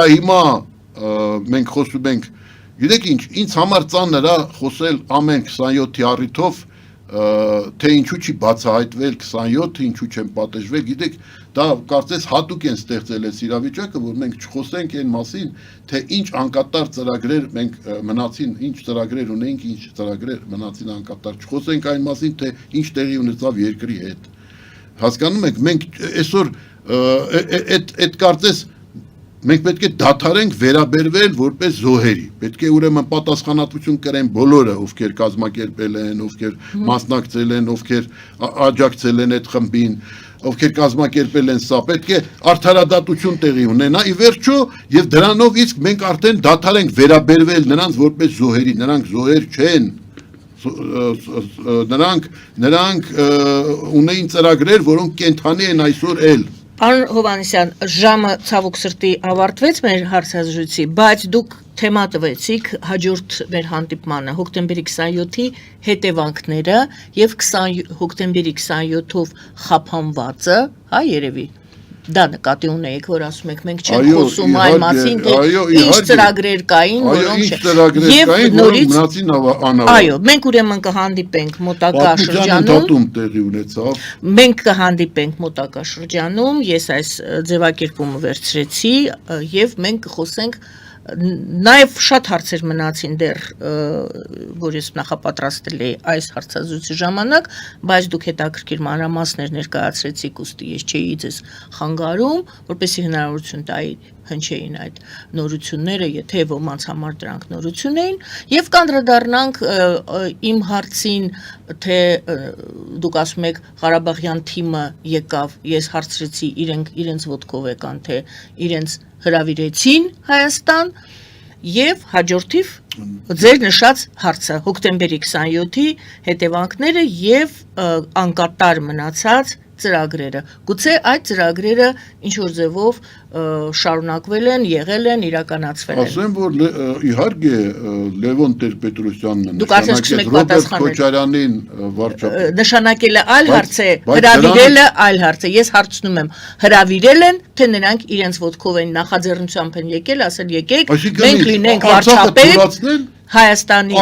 հիմա մենք խոսում ենք, գիտեք ինչ, ինձ համար ծանր է խոսել ամեն 27-ի առիթով, թե ինչու չի բացահայտվել 27, ինչու չեն պատժվել, գիտեք, դա կարծես հատուկ են ստեղծել այս իրավիճակը, որ մենք չխոսենք այն մասին, թե ինչ անկատար ծրագրեր մենք մնացին, ինչ ծրագրեր ունենք, ինչ ծրագրեր մնացին անկատար, չխոսենք այն մասին, թե ինչ տեղի ունեցավ երկրի հետ, Հասկանում եք, մենք այսօր այդ կարծես մենք պետք է դադարենք վերաբերվել որպես զոհերի։ Պետք է ուրեմն պատասխանատվություն կրեն բոլորը, ովքեր կազմակերպել են, ովքեր մասնակցել են, ովքեր աջակցել են այդ խմբին, ովքեր կազմակերպել են սա, պետք է արդարադատություն տեղի ունենա, ի վերջո, եւ դրանով իսկ մենք արդեն դադարենք վերաբերվել նրանց որպես զոհերի, նրանք զոհեր չեն։ Նրանք ունեին ծրագրեր, որոնք կենթանի են այսօր էլ։ Պարոն Հովհաննիսյան, ժամը ցավոք սրտի ավարտվեց մեր հարցազրույցի, բայց դուք թեմա տվեցիք հաջորդ մեր հանդիպմանը հոկտեմբերի 27-ի հետևանքները եւ հոկտեմբերի 27-ով խափանվածը, հա երևի դա նկատի ունեիք, որ ասում եք մենք չենք խոսում այն մասին, թե ինչ ծրագրեր կային, որոնք այո, մենք ուրեմն կհանդիպենք մոտակա շրջանում, տեղի ունեցավ։ Մենք կհանդիպենք մոտակա շրջանում, ես այս ձևակերպումը վերցրեցի եւ մենք կխոսենք Նաև շատ հարցեր մնացին դեռ, որ ես նախապատրաստել էի այս հարցազրույցի ժամանակ, բայց դուք հետաքրքիր մանրամասներ ներկայացրեցիք, ուստի ես չէի ձեզ խանգարում, որպեսզի հնարավորություն տայի հնչեին այդ նորությունները, եթե ոմանց համար դրանք նորություն էին, եւ կանդրադառնանք իմ հարցին, թե դուք ասում եք Ղարաբաղյան թիմը եկավ, ես հարցրեցի իրենց ոտքով եկան, թե իրենց հրավիրեցին Հայաստան եւ հաջորդիվ ձեր նշած հարցը հոկտեմբերի 27-ի հետևանքները եւ անկատար մնացած ծրագրերը գուցե այդ ծրագրերը ինչ որ ձևով շարունակվել են, եղել են, իրականացվել են։ Ասեմ, որ իհարկե Լևոն Տեր-Պետրոսյանն Դուք արդեն սկսում եք պատասխանել։ Քոչարյանին վարչապետ նշանակելը այլ հարց է, հրավիրելը այլ հարց է։ Ես հարցնում եմ, հրավիրել են, թե նրանք իրենց ոտքով են նախաձեռնությամբ են եկել, ասել եկեք, մենք լինենք վարչապետ Հայաստանի։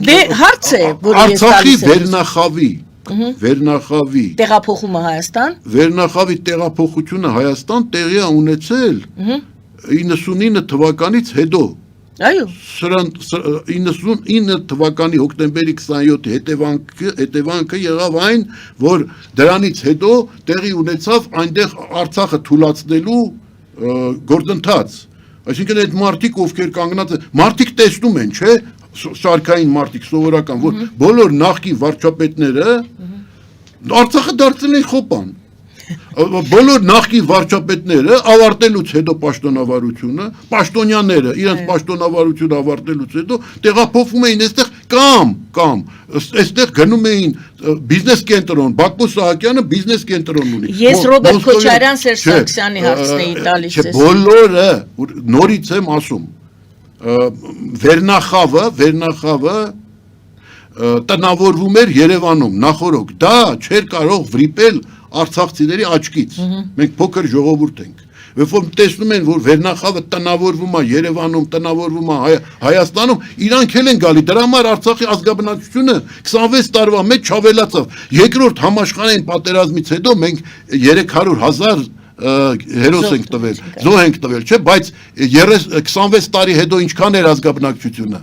Դե հարց է, որ ես Արցախի վերնախավի տեղափոխումը Հայաստան Վերնախավի տեղափոխությունը Հայաստան տեղի է ունեցել 99 թվականից հետո Այո 99 թվականի հոկտեմբերի 27-ի հետևանքը եղավ այն, որ դրանից հետո տեղի ունեցավ այնտեղ Արցախը թուլացնելու գործընթաց Այսինքն այդ մարդիկ ովքեր կանգնած են մարդիկ տեսնում են, չէ, շարքային մարդիկ սովորական, որ բոլոր նախկին վարչապետները Արցախը դարձել են խոպան։ Բոլոր նախկին վարչապետները ավարտելուց հետո պաշտոնավարությունը, պաշտոնյաները իրենց պաշտոնավարությունը ավարտելուց հետո տեղափոխվում էին այստեղ կամ այստեղ գնում էին բիզնես կենտրոն, Բակո Սահակյանը բիզնես կենտրոն ունի։ Ես Ռոբերտ Քոչարյան, Սերժ Սարգսյանի հարցն էի տալիս։ Չէ, բոլորը նորից եմ ասում։ Վերնախավը տնավորվում էր Երևանում նախորոք, դա չէր կարող վրիպել արցախցիների աչքից, մենք փոքր ժողովուրդ ենք, որ տեսնում են, որ վերնախավը տնավորվում է Երևանում, տնավորվում է Հայաստանում, իրանք էլ են գալի, դրա համար Արցախի ազգաբնակչությունը 26 տարվա մեջ չավելացավ, երկրորդ համաշխարհային պատերազմից հետո մենք 300,000 հերոս ենք տվել, զոհ ենք տվել, չէ, բայց 26 տարի հետո ինչքան էր ազգաբնակչությունը,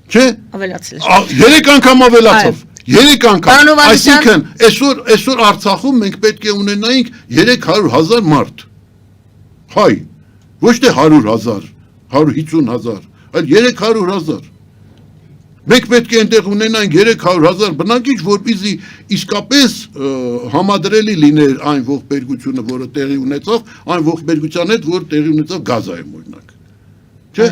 չէ, ավելացել 3 անգամ ավելացավ, 3 անգամ, այսինքն այսօր Արցախում մենք պետք է ունենայինք 300,000 մարդ, հայ, ոչ թե 100,000, 150,000, այլ 300,000, մենք պետք է այնտեղ ունենայինք 300,000 բնակիչ, որպեսզի իսկապես համադրելի լիներ այն ողբերգությունը, որը տեղի ունեցավ, այն ողբերգության հետ, որ տեղի ունեցավ Գազայում օրինակ, չէ։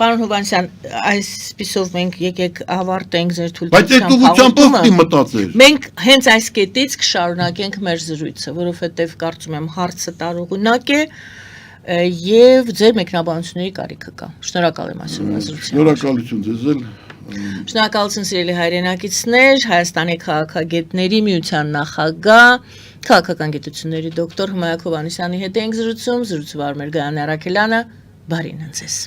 Պարոն Հովհաննիսյան, այսպիսով մենք եկեք ավարտենք ձեր Բայց այդ ուղղությամբ ով պիտի մտածեր։ Մենք հենց այս կետից կշարունակենք մեր զրույցը, որովհետև կարծում եմ հարցը տարողունակ է եւ ձեր մեկնաբանությունների կարիքը կա։ Շնորհակալ եմ այսօրվա զրույցին։ Շնորհակալություն ձեզ էլ։ Շնորհակալություն սիրելի հայրենակիցներ, Հայաստանի քաղաքագետների միության նախագահ, քաղաքական գիտությունների դոկտոր Հմայակ Հովհաննիսյանի հետ ենք զրուցում, զրուցվար մեր Գայանե Արաքելյանը, բարին ընձեզ։